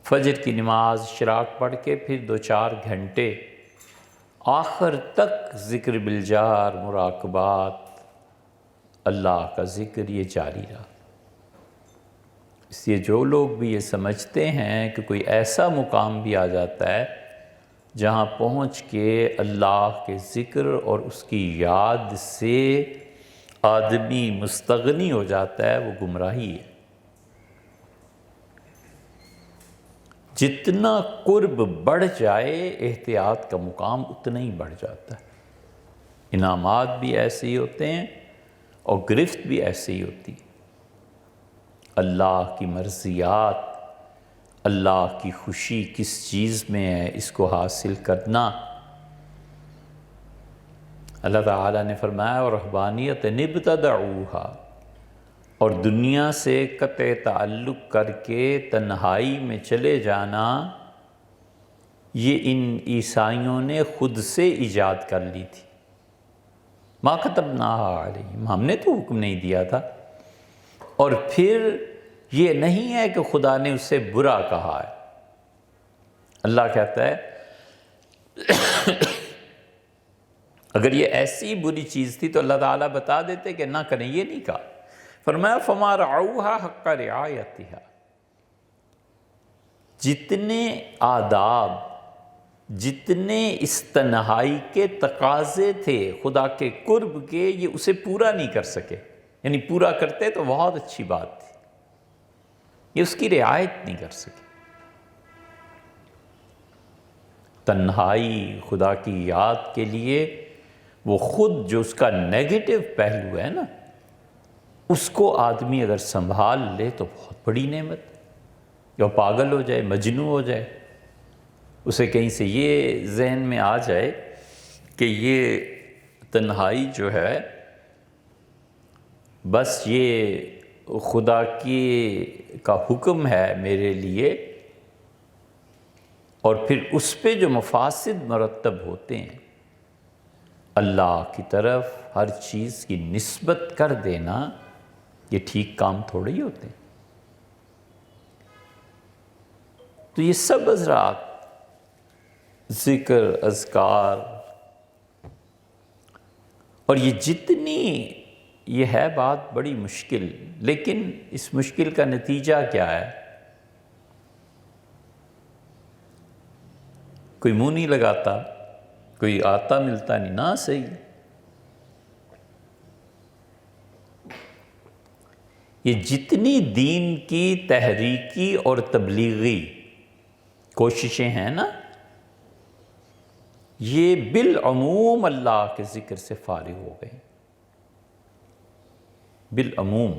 فجر کی نماز اشراق پڑھ کے پھر 2-4 گھنٹے آخر تک ذکر بالجار، مراقبات، اللہ کا ذکر، یہ جاری رہا۔ اس لیے جو لوگ بھی یہ سمجھتے ہیں کہ کوئی ایسا مقام بھی آ جاتا ہے جہاں پہنچ کے اللہ کے ذکر اور اس کی یاد سے آدمی مستغنی ہو جاتا ہے، وہ گمراہی ہے۔ جتنا قرب بڑھ جائے احتیاط کا مقام اتنا ہی بڑھ جاتا ہے۔ انعامات بھی ایسے ہی ہوتے ہیں اور گرفت بھی ایسے ہی ہوتی ہے۔ اللہ کی مرضیات، اللہ کی خوشی کس چیز میں ہے، اس کو حاصل کرنا۔ اللہ تعالیٰ نے فرمایا وَرَهْبَانِيَّةً ابْتَدَعُوهَا، اور دنیا سے قطع تعلق کر کے تنہائی میں چلے جانا، یہ ان عیسائیوں نے خود سے ایجاد کر لی تھی۔ مَا كَتَبْنَاهَا عَلَيْهِمْ، ہم نے تو حکم نہیں دیا تھا۔ اور پھر یہ نہیں ہے کہ خدا نے اسے برا کہا ہے۔ اللہ کہتا ہے اگر یہ ایسی بری چیز تھی تو اللہ تعالیٰ بتا دیتے کہ نہ کریں، یہ نہیں کہا۔ فرمایا فَمَا رَعَوْهَا حَقَّ رِعَایَتِهَا، جتنے آداب، جتنے اس تنہائی کے تقاضے تھے خدا کے قرب کے، یہ اسے پورا نہیں کر سکے۔ یعنی پورا کرتے تو بہت اچھی بات تھی، یہ اس کی رعایت نہیں کر سکے۔ تنہائی خدا کی یاد کے لیے وہ خود جو اس کا نیگیٹو پہلو ہے نا، اس کو آدمی اگر سنبھال لے تو بہت بڑی نعمت ہے۔ یا پاگل ہو جائے، مجنوں ہو جائے، اسے کہیں سے یہ ذہن میں آ جائے کہ یہ تنہائی جو ہے بس یہ خدا کا حکم ہے میرے لیے، اور پھر اس پہ جو مفاسد مرتب ہوتے ہیں، اللہ کی طرف ہر چیز کی نسبت کر دینا، یہ ٹھیک کام تھوڑے ہی ہوتے ہیں۔ تو یہ سب حضرات ذکر، اذکار، اور یہ جتنی یہ ہے بات بڑی مشکل، لیکن اس مشکل کا نتیجہ کیا ہے؟ کوئی منہ نہیں لگاتا، کوئی آتا ملتا نہیں، نہ صحیح۔ یہ جتنی دین کی تحریکی اور تبلیغی کوششیں ہیں نا، یہ بالعموم اللہ کے ذکر سے فارغ ہو گئے، بالعموم۔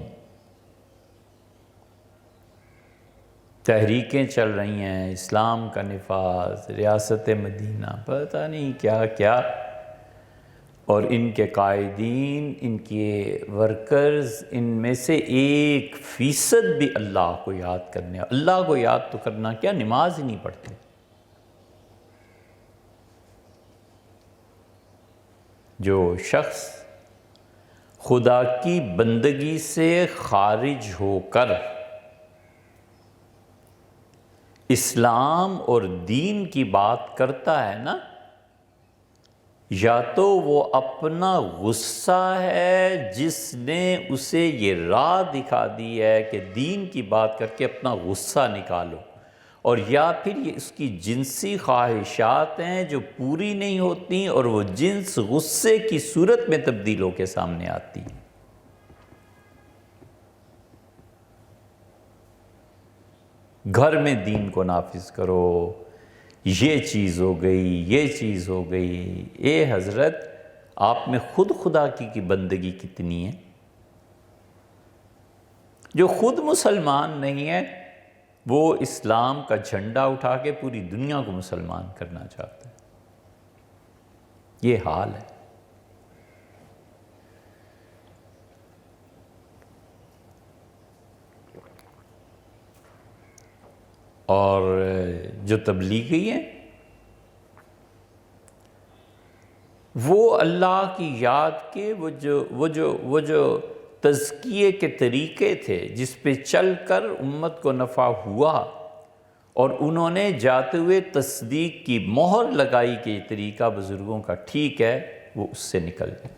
تحریکیں چل رہی ہیں، اسلام کا نفاذ، ریاست مدینہ، پتہ نہیں کیا کیا، اور ان کے قائدین، ان کے ورکرز، ان میں سے 1% بھی اللہ کو یاد کرنے، اللہ کو یاد تو کرنا کیا، نماز ہی نہیں پڑھتے۔ جو شخص خدا کی بندگی سے خارج ہو کر اسلام اور دین کی بات کرتا ہے نا، یا تو وہ اپنا غصہ ہے جس نے اسے یہ راہ دکھا دی ہے کہ دین کی بات کر کے اپنا غصہ نکالو، اور یا پھر یہ اس کی جنسی خواہشات ہیں جو پوری نہیں ہوتی، اور وہ جنس غصے کی صورت میں تبدیل ہو کے سامنے آتی۔ گھر میں دین کو نافذ کرو، یہ چیز ہو گئی، یہ چیز ہو گئی۔ اے حضرت، آپ میں خود خدا کی بندگی کتنی ہے؟ جو خود مسلمان نہیں ہے وہ اسلام کا جھنڈا اٹھا کے پوری دنیا کو مسلمان کرنا چاہتا ہے۔ یہ حال ہے۔ اور جو تبلیغی ہیں وہ اللہ کی یاد کے وہ جو تزکیے کے طریقے تھے جس پہ چل کر امت کو نفع ہوا، اور انہوں نے جاتے ہوئے تصدیق کی مہر لگائی کہ یہ طریقہ بزرگوں کا ٹھیک ہے، وہ اس سے نکل گئے۔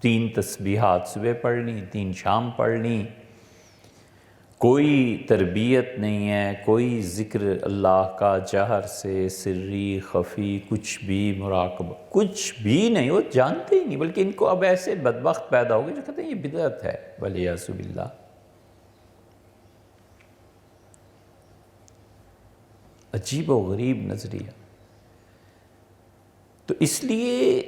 3 تسبیحات صبح پڑھنی، 3 شام پڑھنی، کوئی تربیت نہیں ہے، کوئی ذکر اللہ کا جہر سے، سری، خفی، کچھ بھی مراقبہ، کچھ بھی نہیں، وہ جانتے ہی نہیں، بلکہ ان کو اب ایسے بدبخت پیدا ہو گئے جو کہتے ہیں یہ بدعت ہے، والعیاذ باللہ۔ عجیب و غریب نظریہ۔ تو اس لیے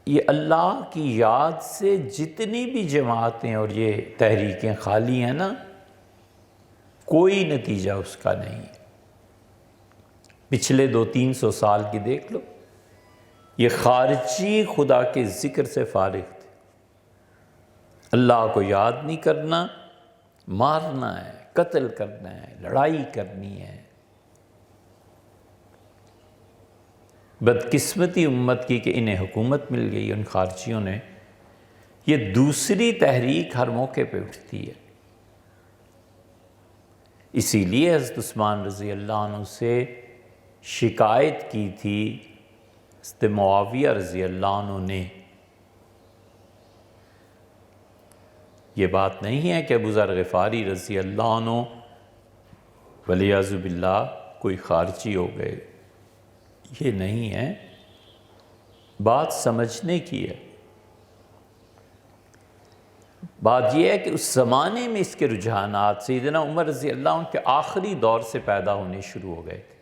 یہ اللہ کی یاد سے جتنی بھی جماعتیں اور یہ تحریکیں خالی ہیں نا، کوئی نتیجہ اس کا نہیں ہے۔ پچھلے 200-300 سال کی دیکھ لو، یہ خارجی خدا کے ذکر سے فارغ تھے۔ اللہ کو یاد نہیں کرنا، مارنا ہے، قتل کرنا ہے، لڑائی کرنی ہے۔ بدقسمتی امت کی کہ انہیں حکومت مل گئی، ان خارجیوں نے۔ یہ دوسری تحریک ہر موقع پہ اٹھتی ہے۔ اسی لیے حضرت عثمان رضی اللہ عنہ سے شکایت کی تھی حضرت معاویہ رضی اللہ عنہ نے۔ یہ بات نہیں ہے کہ ابو ذر غفاری رضی اللہ عنہ والعیاذ باللہ کوئی خارجی ہو گئے، یہ نہیں ہے، بات سمجھنے کی ہے۔ بات یہ ہے کہ اس زمانے میں اس کے رجحانات سیدنا عمر رضی اللہ عنہ کے آخری دور سے پیدا ہونے شروع ہو گئے تھے۔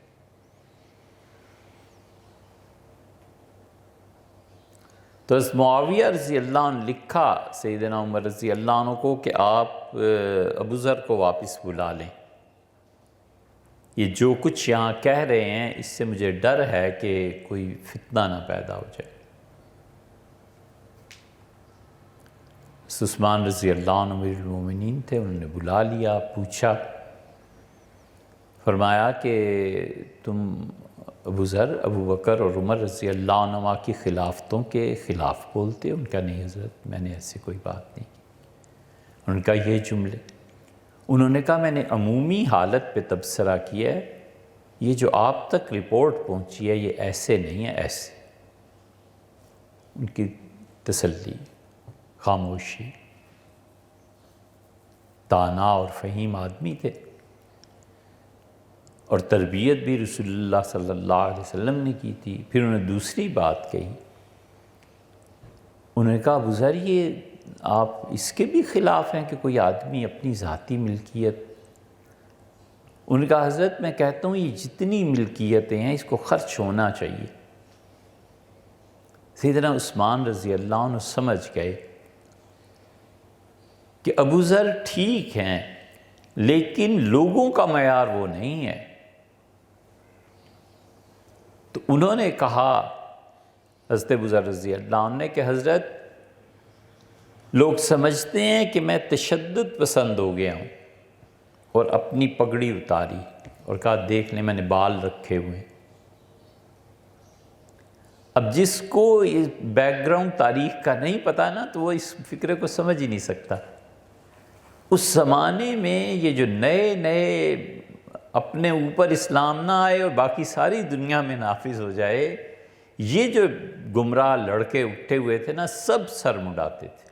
تو حضرت معاویہ رضی اللہ عنہ لکھا سیدنا عمر رضی اللہ عنہ کو کہ آپ ابو ذر کو واپس بلا لیں، یہ جو کچھ یہاں کہہ رہے ہیں اس سے مجھے ڈر ہے کہ کوئی فتنہ نہ پیدا ہو جائے۔ عثمان رضی اللہ عنہ امیر المومنین تھے، انہوں نے بلا لیا، پوچھا، فرمایا کہ تم ابو ذر، ابو بکر اور عمر رضی اللہ عنہ کی خلافتوں کے خلاف بولتے ہو؟ ان کا نہیں حضرت، میں نے ایسی کوئی بات نہیں کی۔ ان کا یہ جملے، انہوں نے کہا میں نے عمومی حالت پہ تبصرہ کیا ہے، یہ جو آپ تک رپورٹ پہنچی ہے یہ ایسے نہیں ہے، ایسے۔ ان کی تسلی، خاموشی، دانا اور فہیم آدمی تھے، اور تربیت بھی رسول اللہ صلی اللہ علیہ وسلم نے کی تھی۔ پھر انہوں نے دوسری بات کہی، انہوں نے کہا ابو ذر یہ آپ اس کے بھی خلاف ہیں کہ کوئی آدمی اپنی ذاتی ملکیت، انہوں نے کہا حضرت میں کہتا ہوں یہ جتنی ملکیتیں ہیں اس کو خرچ ہونا چاہیے۔ سیدنا عثمان رضی اللہ عنہ سمجھ گئے کہ ابو ذر ٹھیک ہیں لیکن لوگوں کا معیار وہ نہیں ہے۔ تو انہوں نے کہا حضرت ابو ذر رضی اللہ عنہ نے کہ حضرت لوگ سمجھتے ہیں کہ میں تشدد پسند ہو گیا ہوں، اور اپنی پگڑی اتاری اور کہا دیکھ لیں میں نے بال رکھے ہوئے ہیں۔ اب جس کو اس بیک گراؤنڈ تاریخ کا نہیں پتا نا تو وہ اس فکرے کو سمجھ ہی نہیں سکتا۔ اس زمانے میں یہ جو نئے نئے اپنے اوپر اسلام نہ آئے اور باقی ساری دنیا میں نافذ ہو جائے، یہ جو گمراہ لڑکے اٹھے ہوئے تھے نا سب سر مڈاتے تھے۔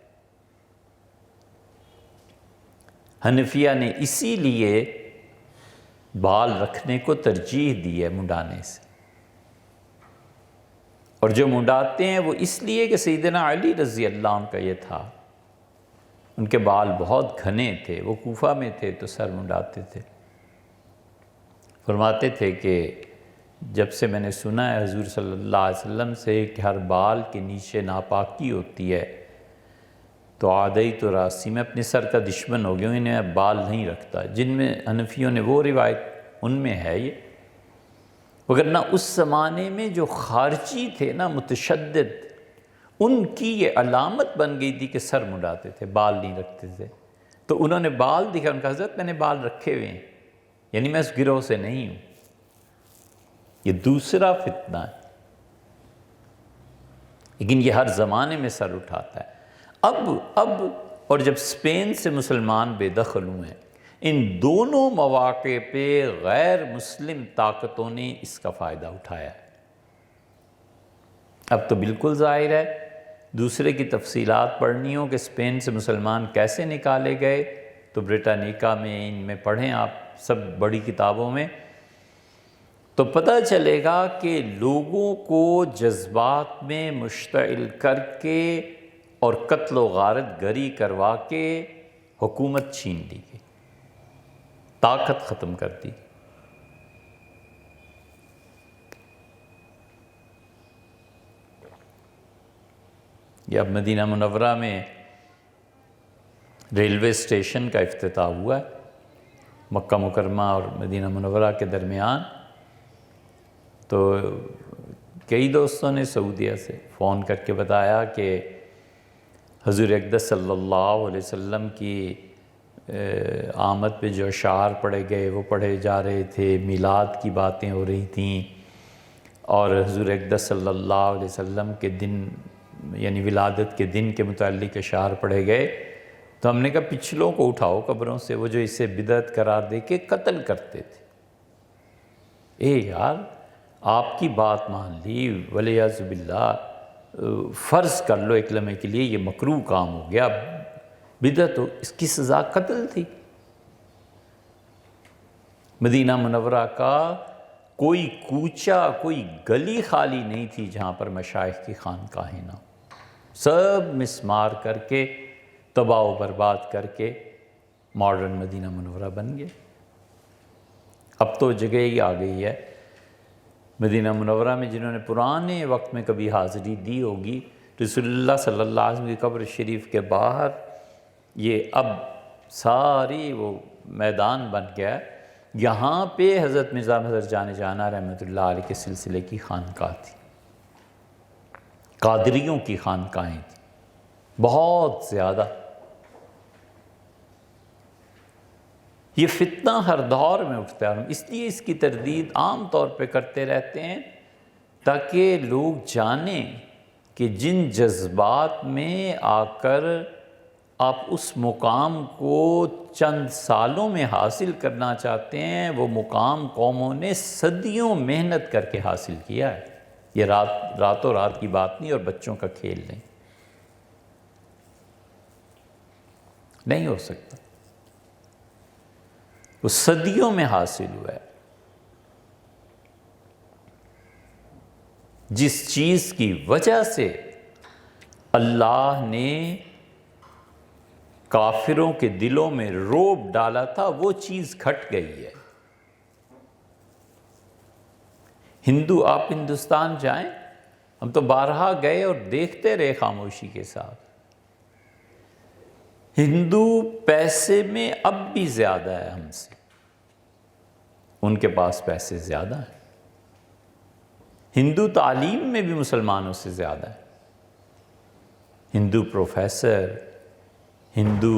حنفیہ نے اسی لیے بال رکھنے کو ترجیح دی ہے منڈانے سے، اور جو منڈاتے ہیں وہ اس لیے کہ سیدنا علی رضی اللہ عنہ کا یہ تھا، ان کے بال بہت گھنے تھے، وہ کوفہ میں تھے تو سر منڈاتے تھے۔ فرماتے تھے کہ جب سے میں نے سنا ہے حضور صلی اللہ علیہ وسلم سے کہ ہر بال کے نیچے ناپاکی ہوتی ہے، تو عادیت و راسی میں اپنے سر کا دشمن ہو گیا ہوں، انہیں بال نہیں رکھتا۔ جن میں حنفیوں نے وہ روایت ان میں ہے یہ، وگرنہ اس زمانے میں جو خارجی تھے نا متشدد، ان کی یہ علامت بن گئی تھی کہ سر منڈاتے تھے، بال نہیں رکھتے تھے۔ تو انہوں نے بال دکھا، ان کا حضرت میں نے بال رکھے ہوئے ہیں، یعنی میں اس گروہ سے نہیں ہوں۔ یہ دوسرا فتنہ ہے، لیکن یہ ہر زمانے میں سر اٹھاتا ہے۔ اب اور جب اسپین سے مسلمان بے دخل ہوئے ہیں، ان دونوں مواقع پہ غیر مسلم طاقتوں نے اس کا فائدہ اٹھایا ہے۔ اب تو بالکل ظاہر ہے، دوسرے کی تفصیلات پڑھنی ہو کہ اسپین سے مسلمان کیسے نکالے گئے تو برٹانیکا میں ان میں پڑھیں آپ سب بڑی کتابوں میں، تو پتہ چلے گا کہ لوگوں کو جذبات میں مشتعل کر کے اور قتل و غارت گری کروا کے حکومت چھین لی گئی، طاقت ختم کر دی۔ یہ اب مدینہ منورہ میں ریلوے اسٹیشن کا افتتاح ہوا ہے، مکہ مکرمہ اور مدینہ منورہ کے درمیان۔ تو کئی دوستوں نے سعودیہ سے فون کر کے بتایا کہ حضور اقدس صلی اللہ علیہ وسلم کی آمد پہ جو اشعار پڑھے گئے وہ پڑھے جا رہے تھے، میلاد کی باتیں ہو رہی تھیں، اور حضور اقدس صلی اللہ علیہ وسلم کے دن یعنی ولادت کے دن کے متعلق اشعار پڑھے گئے۔ تو ہم نے کہا پچھلوں کو اٹھاؤ قبروں سے، وہ جو اسے بدعت قرار دے کے قتل کرتے تھے۔ یار آپ کی بات مان لی، ولیعذ باللہ فرض کر لو ایک لمحے کے لیے یہ مکروہ کام ہو گیا، بدعت ہو، اس کی سزا قتل تھی۔ مدینہ منورہ کا کوئی کوچہ، کوئی گلی خالی نہیں تھی جہاں پر مشائخ کی خانقاہیں نہ، سب مسمار کر کے تباہ و برباد کر کے ماڈرن مدینہ منورہ بن گئے۔ اب تو جگہ ہی آ گئی ہے مدینہ منورہ میں، جنہوں نے پرانے وقت میں کبھی حاضری دی ہوگی، رسول اللہ صلی اللہ علیہ وسلم کی قبر شریف کے باہر یہ اب ساری وہ میدان بن گیا ہے، یہاں پہ حضرت مرزا مظہر جان جانا رحمۃ اللہ علیہ کے سلسلے کی خانقاہ تھی، قادریوں کی خانقاہیں تھیں بہت زیادہ۔ یہ فتنہ ہر دور میں اٹھتا ہے، اس لیے اس کی تردید عام طور پہ کرتے رہتے ہیں تاکہ لوگ جانیں کہ جن جذبات میں آ کر آپ اس مقام کو چند سالوں میں حاصل کرنا چاہتے ہیں، وہ مقام قوموں نے صدیوں محنت کر کے حاصل کیا ہے۔ یہ راتوں رات کی بات نہیں اور بچوں کا کھیل نہیں ہو سکتا، وہ صدیوں میں حاصل ہوا ہے۔ جس چیز کی وجہ سے اللہ نے کافروں کے دلوں میں رعب ڈالا تھا، وہ چیز گھٹ گئی ہے۔ آپ ہندوستان جائیں، ہم تو بارہا گئے اور دیکھتے رہے خاموشی کے ساتھ، ہندو پیسے میں اب بھی زیادہ ہے ہم سے، ان کے پاس پیسے زیادہ ہیں۔ ہندو تعلیم میں بھی مسلمانوں سے زیادہ ہے، ہندو پروفیسر، ہندو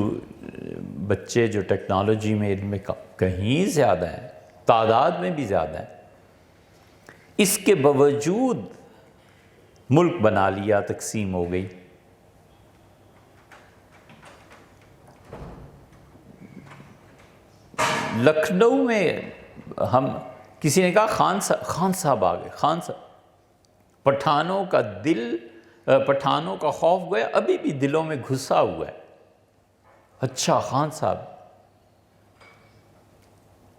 بچے جو ٹیکنالوجی میں علم میں کہیں زیادہ ہیں، تعداد میں بھی زیادہ ہیں۔ اس کے باوجود ملک بنا لیا، تقسیم ہو گئی۔ لکھنؤ میں کسی نے کہا خان صاحب آ گئے، خان صاحب، پٹھانوں کا خوف گیا، ابھی بھی دلوں میں گھسا ہوا ہے۔ اچھا خان صاحب،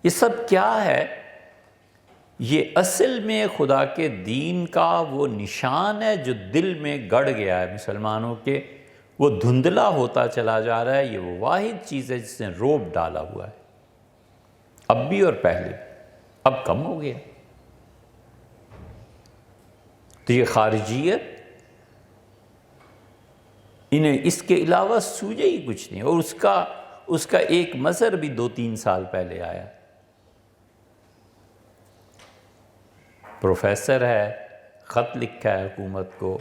یہ سب کیا ہے؟ یہ اصل میں خدا کے دین کا وہ نشان ہے جو دل میں گڑ گیا ہے مسلمانوں کے، وہ دھندلا ہوتا چلا جا رہا ہے۔ یہ وہ واحد چیز ہے جس نے رعب ڈالا ہوا ہے، اب بھی اور پہلے بھی، اب کم ہو گیا۔ تو یہ خارجیت، انہیں اس کے علاوہ سوجے ہی کچھ نہیں، اور اس کا ایک مظہر بھی 2-3 سال پہلے آیا۔ پروفیسر ہے، خط لکھا ہے حکومت کو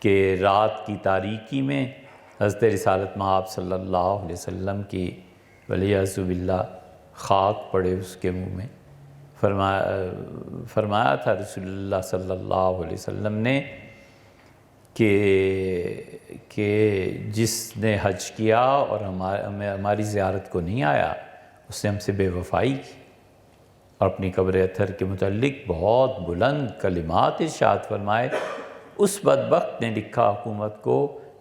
کہ رات کی تاریکی میں حضرت رسالت مآب صلی اللہ علیہ وسلم کی ولیعذ باللہ خاک پڑے اس کے منہ میں۔ فرمایا تھا رسول اللہ صلی اللہ علیہ وسلم نے کہ جس نے حج کیا اور ہماری زیارت کو نہیں آیا، اس نے ہم سے بے وفائی کی، اور اپنی قبر اطہر کے متعلق بہت بلند کلمات ارشاد فرمائے۔ اس بدبخت نے لکھا حکومت کو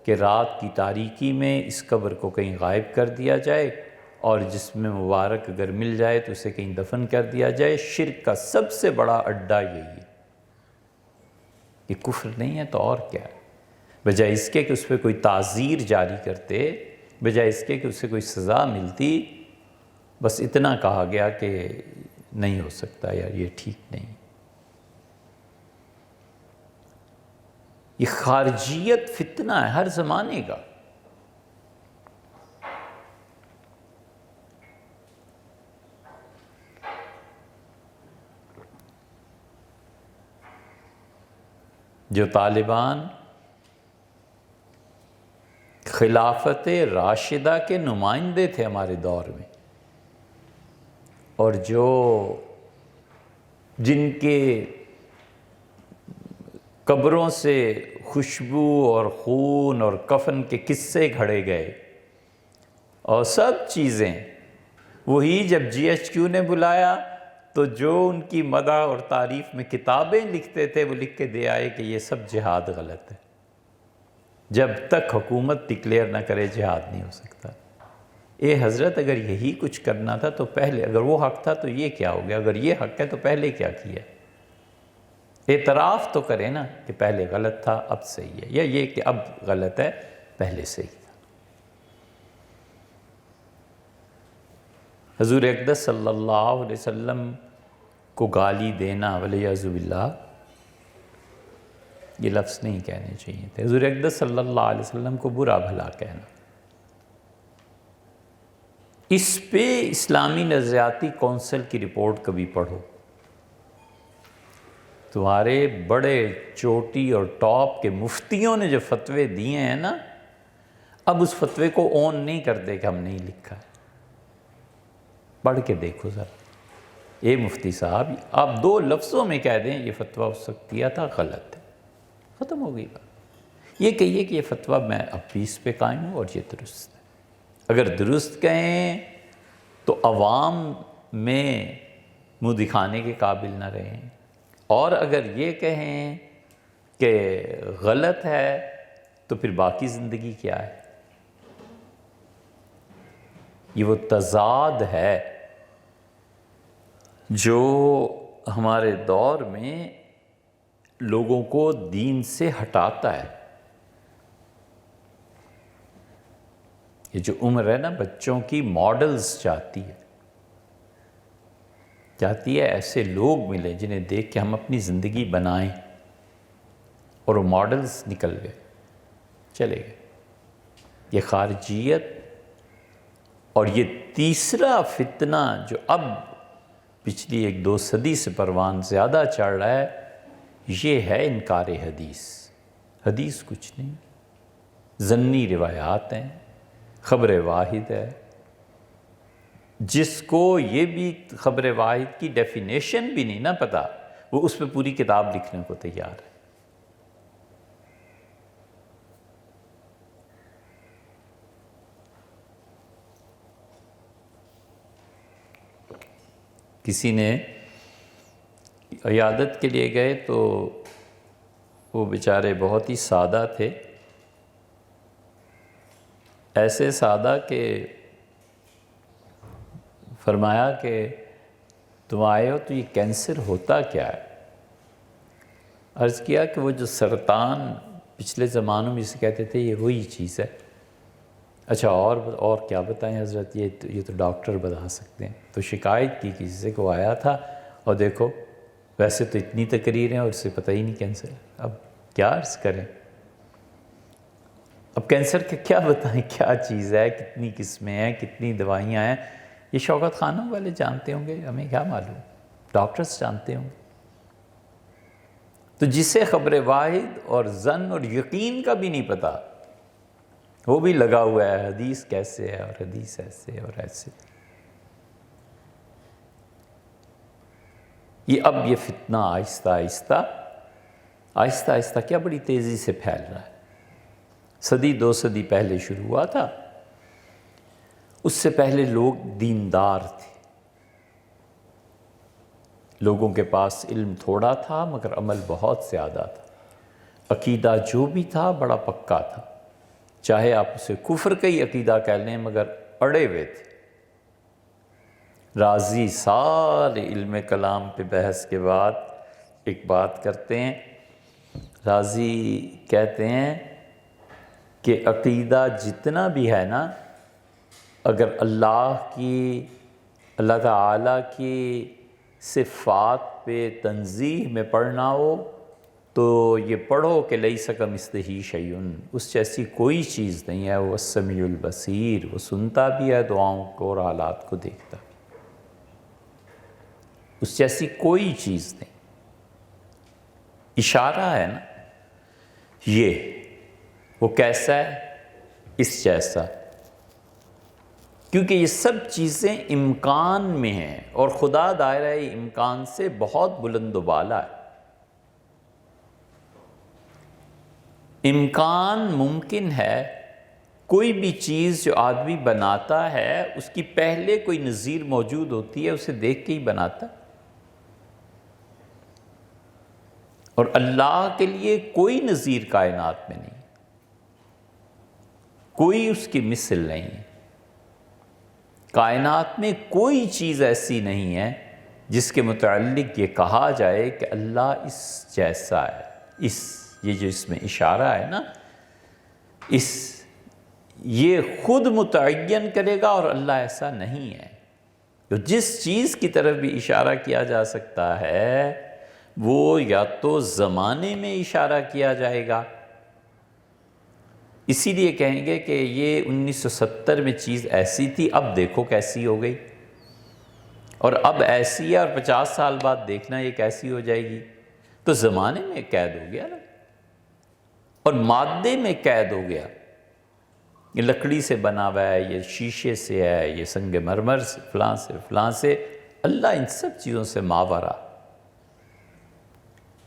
کہ رات کی تاریکی میں اس قبر کو کہیں غائب کر دیا جائے، اور جسم مبارک اگر مل جائے تو اسے کہیں دفن کر دیا جائے۔ شرک کا سب سے بڑا اڈا یہی ہے، یہ کفر نہیں ہے تو اور کیا ہے؟ بجائے اس کے کہ اس پہ کوئی تعزیر جاری کرتے، بجائے اس کے کہ اسے کوئی سزا ملتی، بس اتنا کہا گیا کہ نہیں ہو سکتا یار، یہ ٹھیک نہیں۔ یہ خارجیت فتنہ ہے ہر زمانے کا۔ جو طالبان خلافت راشدہ کے نمائندے تھے ہمارے دور میں، اور جن کے قبروں سے خوشبو اور خون اور کفن کے قصے گھڑے گئے، اور سب چیزیں وہی جب GHQ نے بلایا تو جو ان کی مدح اور تعریف میں کتابیں لکھتے تھے وہ لکھ کے دے آئے کہ یہ سب جہاد غلط ہے، جب تک حکومت ڈکلیئر نہ کرے جہاد نہیں ہو سکتا۔ اے حضرت، اگر یہی کچھ کرنا تھا تو پہلے، اگر وہ حق تھا تو یہ کیا ہو گیا؟ اگر یہ حق ہے تو پہلے کیا کیا؟ اعتراف تو کرے نا کہ پہلے غلط تھا اب صحیح ہے، یا یہ کہ اب غلط ہے پہلے صحیح تھا۔ حضور اقدس صلی اللہ علیہ وسلم کو گالی دینا والعیاذ باللہ، یہ لفظ نہیں کہنے چاہیے تھے۔ حضور اقدس صلی اللہ علیہ وسلم کو برا بھلا کہنا، اس پہ اسلامی نظریاتی کونسل کی رپورٹ کبھی پڑھو، تمہارے بڑے چوٹی اور ٹاپ کے مفتیوں نے جو فتوے دیے ہیں نا، اب اس فتوے کو اون نہیں کرتے کہ ہم نہیں لکھا ہے۔ پڑھ کے دیکھو ذرا، اے مفتی صاحب آپ 2 لفظوں میں کہہ دیں یہ فتویٰ اس وقت دیا تھا غلط ہے، ختم ہو گئی بات۔ یہ کہیے کہ یہ فتویٰ میں اب بھی اس پہ قائم ہوں اور یہ درست ہے۔ اگر درست کہیں تو عوام میں منہ دکھانے کے قابل نہ رہیں، اور اگر یہ کہیں کہ غلط ہے تو پھر باقی زندگی کیا ہے؟ یہ وہ تضاد ہے جو ہمارے دور میں لوگوں کو دین سے ہٹاتا ہے۔ یہ جو عمر ہے نا بچوں کی، ماڈلز چاہتی ہے ایسے لوگ ملیں جنہیں دیکھ کے ہم اپنی زندگی بنائیں، اور وہ ماڈلز نکل گئے، چلے گئے۔ یہ خارجیت اور یہ تیسرا فتنہ جو اب پچھلی 1-2 صدی سے پروان زیادہ چڑھ رہا ہے، یہ ہے انکار حدیث۔ حدیث کچھ نہیں، ظنی روایات ہیں، خبر واحد ہے۔ جس کو یہ بھی خبر واحد کی ڈیفینیشن بھی نہیں نا پتا، وہ اس پہ پوری کتاب لکھنے کو تیار ہے۔ کسی نے عیادت کے لیے گئے تو وہ بیچارے بہت ہی سادہ تھے، ایسے سادہ کہ فرمایا کہ تم آئے ہو تو یہ کینسر ہوتا کیا ہے؟ عرض کیا کہ وہ جو سرطان پچھلے زمانوں میں اسے کہتے تھے، یہ وہی چیز ہے۔ اچھا اور کیا بتائیں حضرت؟ یہ تو ڈاکٹر بتا سکتے ہیں۔ تو شکایت کی کسی سے کو آیا تھا، اور دیکھو ویسے تو اتنی تقریریں اور اسے پتہ ہی نہیں کینسر ہے، اب کیا عرض کریں؟ اب کینسر کے کیا بتائیں کیا چیز ہے، کتنی قسمیں ہیں، کتنی دوائیاں ہیں؟ یہ شوکت خانم والے جانتے ہوں گے، ہمیں کیا معلوم، ڈاکٹرز جانتے ہوں گے۔ تو جسے خبر واحد اور ظن اور یقین کا بھی نہیں پتا، وہ بھی لگا ہوا ہے حدیث کیسے ہے اور حدیث ایسے اور ایسے۔ یہ فتنہ آہستہ آہستہ کیا بڑی تیزی سے پھیل رہا ہے۔ 1-2 صدی پہلے شروع ہوا تھا، اس سے پہلے لوگ دیندار تھے، لوگوں کے پاس علم تھوڑا تھا مگر عمل بہت زیادہ تھا، عقیدہ جو بھی تھا بڑا پکا تھا، چاہے آپ اسے کفر کا ہی عقیدہ کہہ لیں مگر اڑے ہوئے تھے۔ رازی سارے علم کلام پہ بحث کے بعد ایک بات کرتے ہیں، رازی کہتے ہیں کہ عقیدہ جتنا بھی ہے نا، اگر اللہ تعالیٰ کی صفات پہ تنزیہ میں پڑھنا ہو تو یہ پڑھو کہ لیس کمثلہ شیء، اس جیسی کوئی چیز نہیں ہے، وہ السمیع البصیر، وہ سنتا بھی ہے دعاؤں کو اور حالات کو دیکھتا، اس جیسی کوئی چیز نہیں۔ اشارہ ہے نا یہ، وہ کیسا ہے؟ اس جیسا، کیونکہ یہ سب چیزیں امکان میں ہیں اور خدا دائرہ امکان سے بہت بلند و بالا ہے۔ امکان ممکن ہے، کوئی بھی چیز جو آدمی بناتا ہے اس کی پہلے کوئی نظیر موجود ہوتی ہے، اسے دیکھ کے ہی بناتا ہے۔ اور اللہ کے لیے کوئی نظیر کائنات میں نہیں، کوئی اس کی مثل نہیں ہے۔ کائنات میں کوئی چیز ایسی نہیں ہے جس کے متعلق یہ کہا جائے کہ اللہ اس جیسا ہے۔ یہ جو اس میں اشارہ ہے نا، یہ خود متعین کرے گا، اور اللہ ایسا نہیں ہے۔ تو جس چیز کی طرف بھی اشارہ کیا جا سکتا ہے وہ یا تو زمانے میں اشارہ کیا جائے گا، اسی لیے کہیں گے کہ یہ 1970 میں چیز ایسی تھی، اب دیکھو کیسی ہو گئی، اور اب ایسی ہے اور 50 سال بعد دیکھنا یہ کیسی ہو جائے گی۔ تو زمانے میں قید ہو گیا نا، اور مادے میں قید ہو گیا۔ یہ لکڑی سے بنا ہوا ہے، یہ شیشے سے ہے، یہ سنگ مرمر سے، فلاں سے، اللہ ان سب چیزوں سے ماورا۔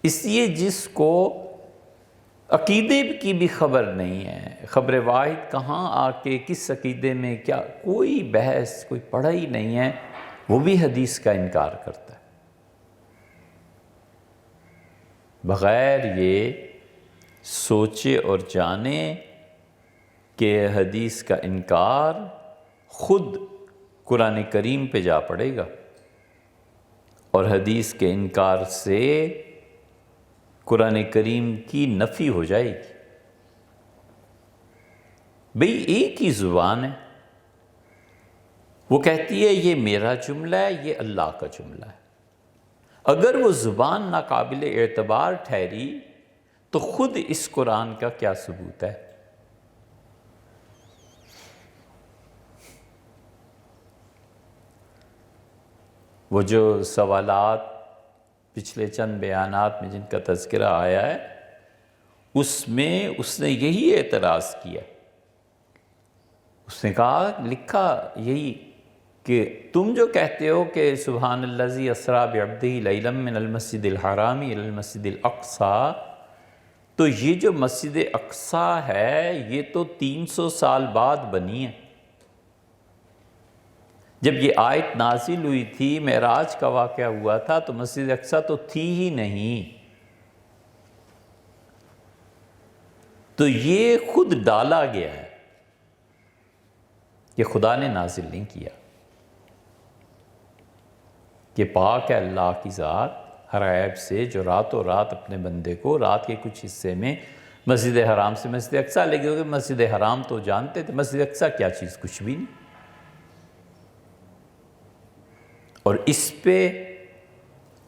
اس لیے جس کو عقیدے کی بھی خبر نہیں ہے، خبر واحد کہاں آ کے کس عقیدے میں کیا، کوئی بحث کوئی پڑھا ہی نہیں ہے، وہ بھی حدیث کا انکار کرتا ہے بغیر یہ سوچے اور جانے کہ حدیث کا انکار خود قرآن کریم پہ جا پڑے گا، اور حدیث کے انکار سے قرآن کریم کی نفی ہو جائے گی۔ بھئی ایک ہی زبان ہے، وہ کہتی ہے یہ میرا جملہ ہے، یہ اللہ کا جملہ ہے۔ اگر وہ زبان ناقابل اعتبار ٹھہری تو خود اس قرآن کا کیا ثبوت ہے؟ وہ جو سوالات پچھلے چند بیانات میں جن کا تذکرہ آیا ہے، اس میں اس نے یہی اعتراض کیا، اس نے کہا، لکھا یہی کہ تم جو کہتے ہو کہ سبحان الذی اسریٰ بعبدہ لیلا من المسجد الحرام الی المسجد الاقصیٰ، تو یہ جو مسجد اقصیٰ ہے یہ تو 300 سال بعد بنی ہے۔ جب یہ آیت نازل ہوئی تھی، معراج کا واقعہ ہوا تھا، تو مسجد اقصیٰ تو تھی ہی نہیں۔ تو یہ خود ڈالا گیا ہے، یہ خدا نے نازل نہیں کیا۔ کہ پاک ہے اللہ کی ذات ہر عیب سے، جو راتوں رات اپنے بندے کو رات کے کچھ حصے میں مسجد حرام سے مسجد اقصیٰ لے گئے۔ مسجد حرام تو جانتے تھے، مسجد اقصیٰ کیا چیز، کچھ بھی نہیں۔ اور اس پہ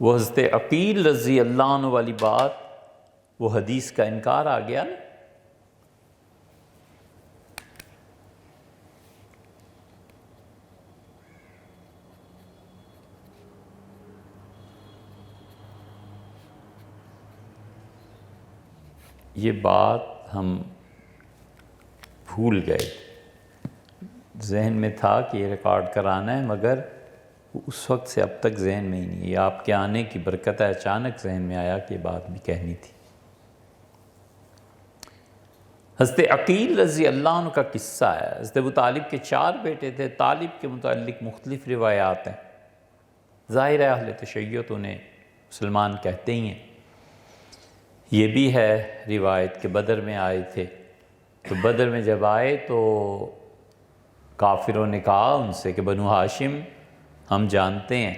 وہ حضرت عقیل رضی اللہ عنہ والی بات، وہ حدیث کا انکار آ گیا نا۔ یہ بات ہم بھول گئے، ذہن میں تھا کہ یہ ریکارڈ کرانا ہے، مگر اس وقت سے اب تک ذہن میں ہی نہیں ہے۔ یہ آپ کے آنے کی برکت ہے، اچانک ذہن میں آیا کہ یہ بات بھی کہنی تھی۔ حضرت عقیل رضی اللہ عنہ کا قصہ ہے۔ حضرت ابو طالب کے 4 بیٹے تھے، طالب کے متعلق مختلف روایات ہیں۔ ظاہر ہے اہل تشیع انہیں مسلمان کہتے ہی ہیں۔ یہ بھی ہے روایت کہ بدر میں آئے تھے، تو بدر میں جب آئے تو کافروں نے کہا ان سے کہ بنو ہاشم، ہم جانتے ہیں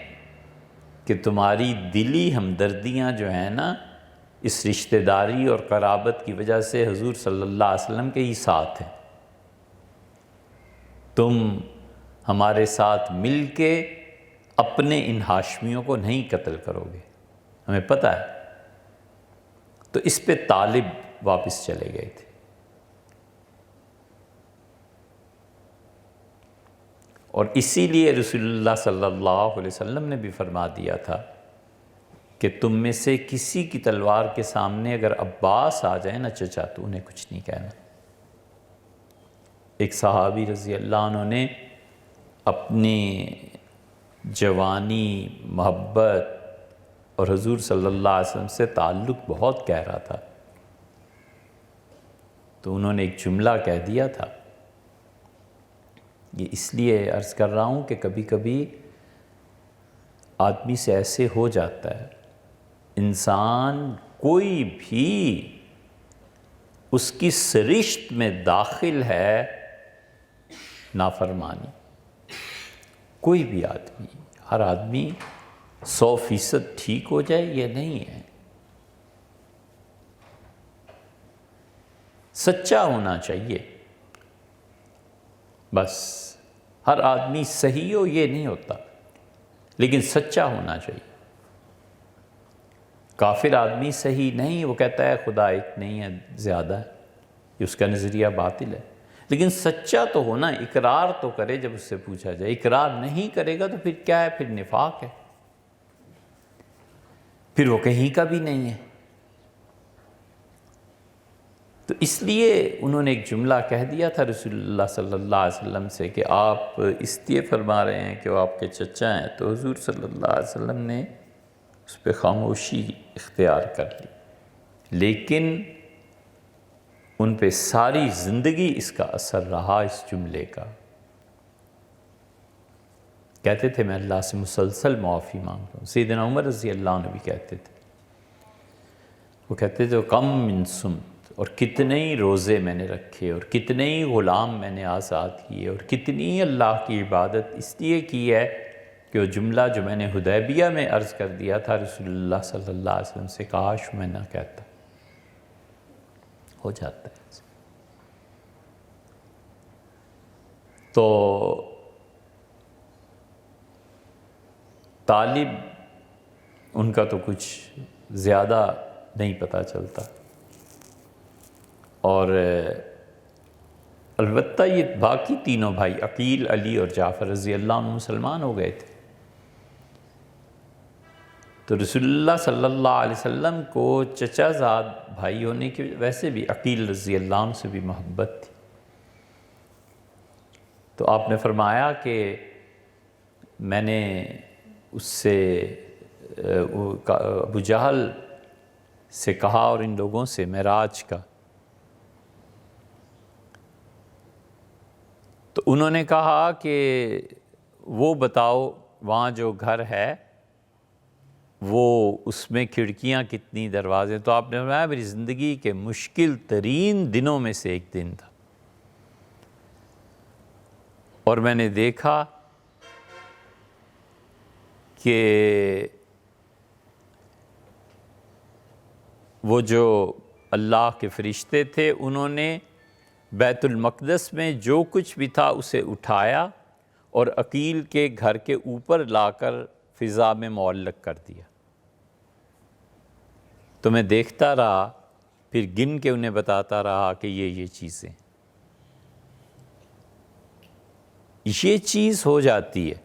کہ تمہاری دلی ہمدردیاں جو ہیں نا، اس رشتہ داری اور قرابت کی وجہ سے حضور صلی اللہ علیہ وسلم کے ہی ساتھ ہیں۔ تم ہمارے ساتھ مل کے اپنے ان ہاشمیوں کو نہیں قتل کرو گے، ہمیں پتہ ہے۔ تو اس پہ طالب واپس چلے گئے تھے۔ اور اسی لیے رسول اللہ صلی اللہ علیہ وسلم نے بھی فرما دیا تھا کہ تم میں سے کسی کی تلوار کے سامنے اگر عباس آ جائے نا چچا، تو انہیں کچھ نہیں کہنا۔ ایک صحابی رضی اللہ عنہ نے اپنی جوانی، محبت اور حضور صلی اللہ علیہ وسلم سے تعلق بہت گہرا تھا، تو انہوں نے ایک جملہ کہہ دیا تھا۔ یہ اس لیے عرض کر رہا ہوں کہ کبھی کبھی آدمی سے ایسے ہو جاتا ہے، انسان کوئی بھی اس کی سرشت میں داخل ہے نافرمانی، کوئی بھی آدمی، ہر آدمی 100% ٹھیک ہو جائے یہ نہیں ہے، سچا ہونا چاہیے، بس ہر آدمی صحیح ہو یہ نہیں ہوتا، لیکن سچا ہونا چاہیے۔ کافر آدمی صحیح نہیں، وہ کہتا ہے خدا ایک نہیں ہے، زیادہ ہے، یہ اس کا نظریہ باطل ہے، لیکن سچا تو ہونا، اقرار تو کرے جب اس سے پوچھا جائے، اقرار نہیں کرے گا تو پھر کیا ہے؟ پھر نفاق ہے، پھر وہ کہیں کا بھی نہیں ہے۔ تو اس لیے انہوں نے ایک جملہ کہہ دیا تھا رسول اللہ صلی اللہ علیہ وسلم سے کہ آپ اس لیے فرما رہے ہیں کہ وہ آپ کے چچا ہیں، تو حضور صلی اللہ علیہ وسلم نے اس پہ خاموشی اختیار کر لی، لیکن ان پہ ساری زندگی اس کا اثر رہا اس جملے کا۔ کہتے تھے میں اللہ سے مسلسل معافی مانگتا ہوں، سیدنا عمر رضی اللہ عنہ بھی کہتے تھے، وہ کہتے تھے کم من سمت، اور کتنے ہی روزے میں نے رکھے، اور کتنے ہی غلام میں نے آزاد کیے، اور کتنی اللہ کی عبادت اس لیے کی ہے کہ وہ جملہ جو میں نے حدیبیہ میں عرض کر دیا تھا رسول اللہ صلی اللہ علیہ وسلم سے، کاش میں نہ کہتا، ہو جاتا ہے۔ تو طالب ان کا تو کچھ زیادہ نہیں پتہ چلتا، اور البتہ یہ باقی تینوں بھائی عقیل، علی اور جعفر رضی اللہ عنہ مسلمان ہو گئے تھے، تو رسول اللہ صلی اللہ علیہ وسلم کو چچا زاد بھائی ہونے کی ویسے بھی عقیل رضی اللہ عنہ سے بھی محبت تھی، تو آپ نے فرمایا کہ میں نے اس سے ابو جہل سے کہا اور ان لوگوں سے معراج کا، تو انہوں نے کہا کہ وہ بتاؤ وہاں جو گھر ہے وہ اس میں کھڑکیاں کتنی، دروازے؟ تو آپ نے فرمایا میری زندگی کے مشکل ترین دنوں میں سے ایک دن تھا، اور میں نے دیکھا کہ وہ جو اللہ کے فرشتے تھے انہوں نے بیت المقدس میں جو کچھ بھی تھا اسے اٹھایا اور عقیل کے گھر کے اوپر لا کر فضا میں معلق کر دیا، تو میں دیکھتا رہا، پھر گن کے انہیں بتاتا رہا کہ یہ چیزیں، یہ چیز ہو جاتی ہے۔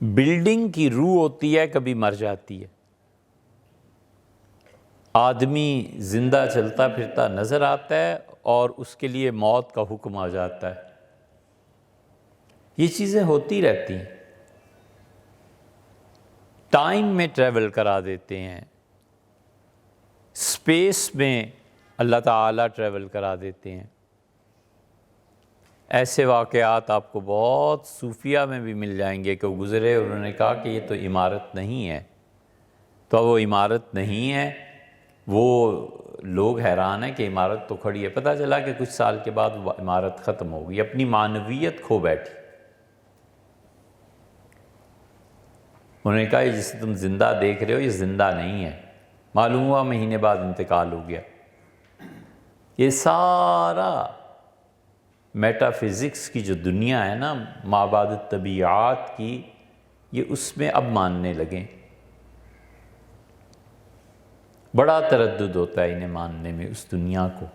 بلڈنگ کی روح ہوتی ہے، کبھی مر جاتی ہے، آدمی زندہ چلتا پھرتا نظر آتا ہے اور اس کے لیے موت کا حکم آ جاتا ہے، یہ چیزیں ہوتی رہتی ہیں، ٹائم میں ٹریول کرا دیتے ہیں، اسپیس میں اللہ تعالیٰ ٹریول کرا دیتے ہیں۔ ایسے واقعات آپ کو بہت صوفیہ میں بھی مل جائیں گے کہ وہ گزرے، انہوں نے کہا کہ یہ تو عمارت نہیں ہے، تو وہ عمارت نہیں ہے، وہ لوگ حیران ہیں کہ عمارت تو کھڑی ہے، پتہ چلا کہ کچھ سال کے بعد وہ عمارت ختم ہو گئی، اپنی معنویت کھو بیٹھی۔ انہوں نے کہا یہ جسے تم زندہ دیکھ رہے ہو یہ زندہ نہیں ہے، معلوم ہوا مہینے بعد انتقال ہو گیا۔ یہ سارا میٹا فزکس کی جو دنیا ہے نا، مابعد الطبیعات کی، یہ اس میں اب ماننے لگیں، بڑا تردد ہوتا ہے انہیں ماننے میں اس دنیا کو،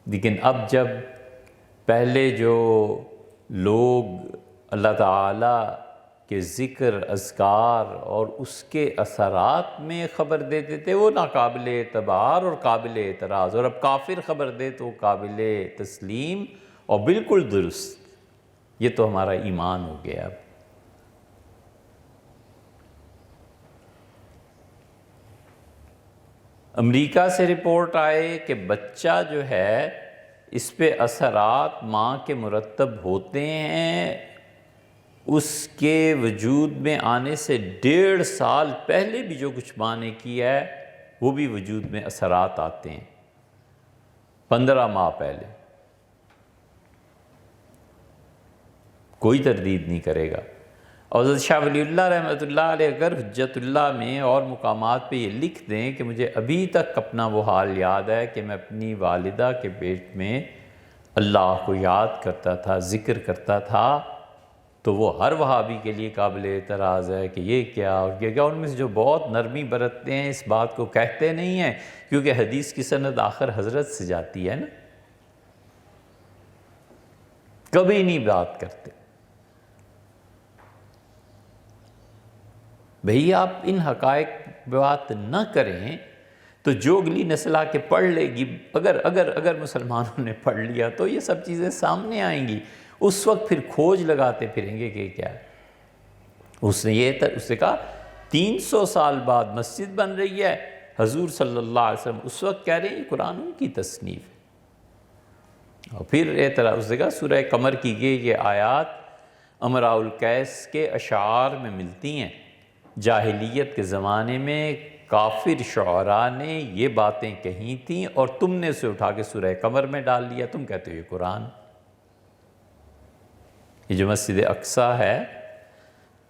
لیکن اب جب پہلے جو لوگ اللہ تعالیٰ کے ذکر، اذکار اور اس کے اثرات میں خبر دیتے تھے وہ ناقابل اعتبار اور قابل اعتراض، اور اب کافر خبر دے تو قابل تسلیم اور بالکل درست، یہ تو ہمارا ایمان ہو گیا۔ اب امریکہ سے رپورٹ آئے کہ بچہ جو ہے اس پہ اثرات ماں کے مرتب ہوتے ہیں اس کے وجود میں آنے سے 1.5 سال پہلے بھی جو کچھ ماں نے کیا ہے وہ بھی وجود میں اثرات آتے ہیں 15 ماہ پہلے، کوئی تردید نہیں کرے گا۔ اور حضرت شاہ ولی اللہ رحمۃ اللہ علیہ اگر حجت اللہ میں اور مقامات پہ یہ لکھ دیں کہ مجھے ابھی تک اپنا وہ حال یاد ہے کہ میں اپنی والدہ کے پیٹ میں اللہ کو یاد کرتا تھا، ذکر کرتا تھا، تو وہ ہر وہابی کے لیے قابل اعتراض ہے کہ یہ کیا اور یہ کیا۔ ان میں سے جو بہت نرمی برتتے ہیں اس بات کو کہتے نہیں ہیں، کیونکہ حدیث کی سند آخر حضرت سے جاتی ہے نا، کبھی نہیں بات کرتے۔ بھئی آپ ان حقائق بات نہ کریں تو جو اگلی نسل آ کے پڑھ لے گی، اگر مسلمانوں نے پڑھ لیا تو یہ سب چیزیں سامنے آئیں گی، اس وقت پھر کھوج لگاتے پھریں گے کہ کیا ہے۔ اس نے کہا 300 سال بعد مسجد بن رہی ہے، حضور صلی اللہ علیہ وسلم اس وقت کہہ رہے ہیں یہ قرآن ان کی تصنیف ہے۔ اور پھر اس نے کہا سورہ قمر کی یہ آیات امراء القیس کے اشعار میں ملتی ہیں، جاہلیت کے زمانے میں کافر شعراء نے یہ باتیں کہی تھیں اور تم نے اسے اٹھا کے سورہ قمر میں ڈال دیا، تم کہتے ہو یہ قرآن۔ یہ جو مسجد اقصیٰ ہے،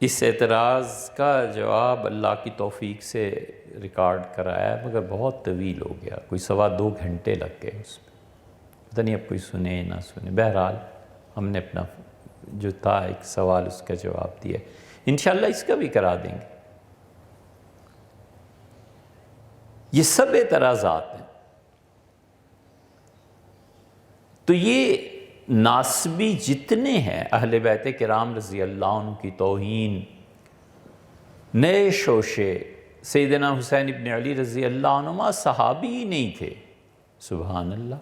اس اعتراض کا جواب اللہ کی توفیق سے ریکارڈ کرایا، مگر بہت طویل ہو گیا، کوئی 2.25 گھنٹے لگ گئے اس میں، پتہ نہیں اب کوئی سنے نہ سنے۔ بہرحال ہم نے اپنا جو تھا ایک سوال اس کا جواب دیا، انشاءاللہ اس کا بھی کرا دیں گے۔ یہ سب اعتراضات ہیں۔ تو یہ ناسبی جتنے ہیں اہل بیت کرام رضی اللہ عنہ کی توہین، نئے شوشے، سیدنا حسین ابن علی رضی اللہ عنہما صحابی ہی نہیں تھے، سبحان اللہ۔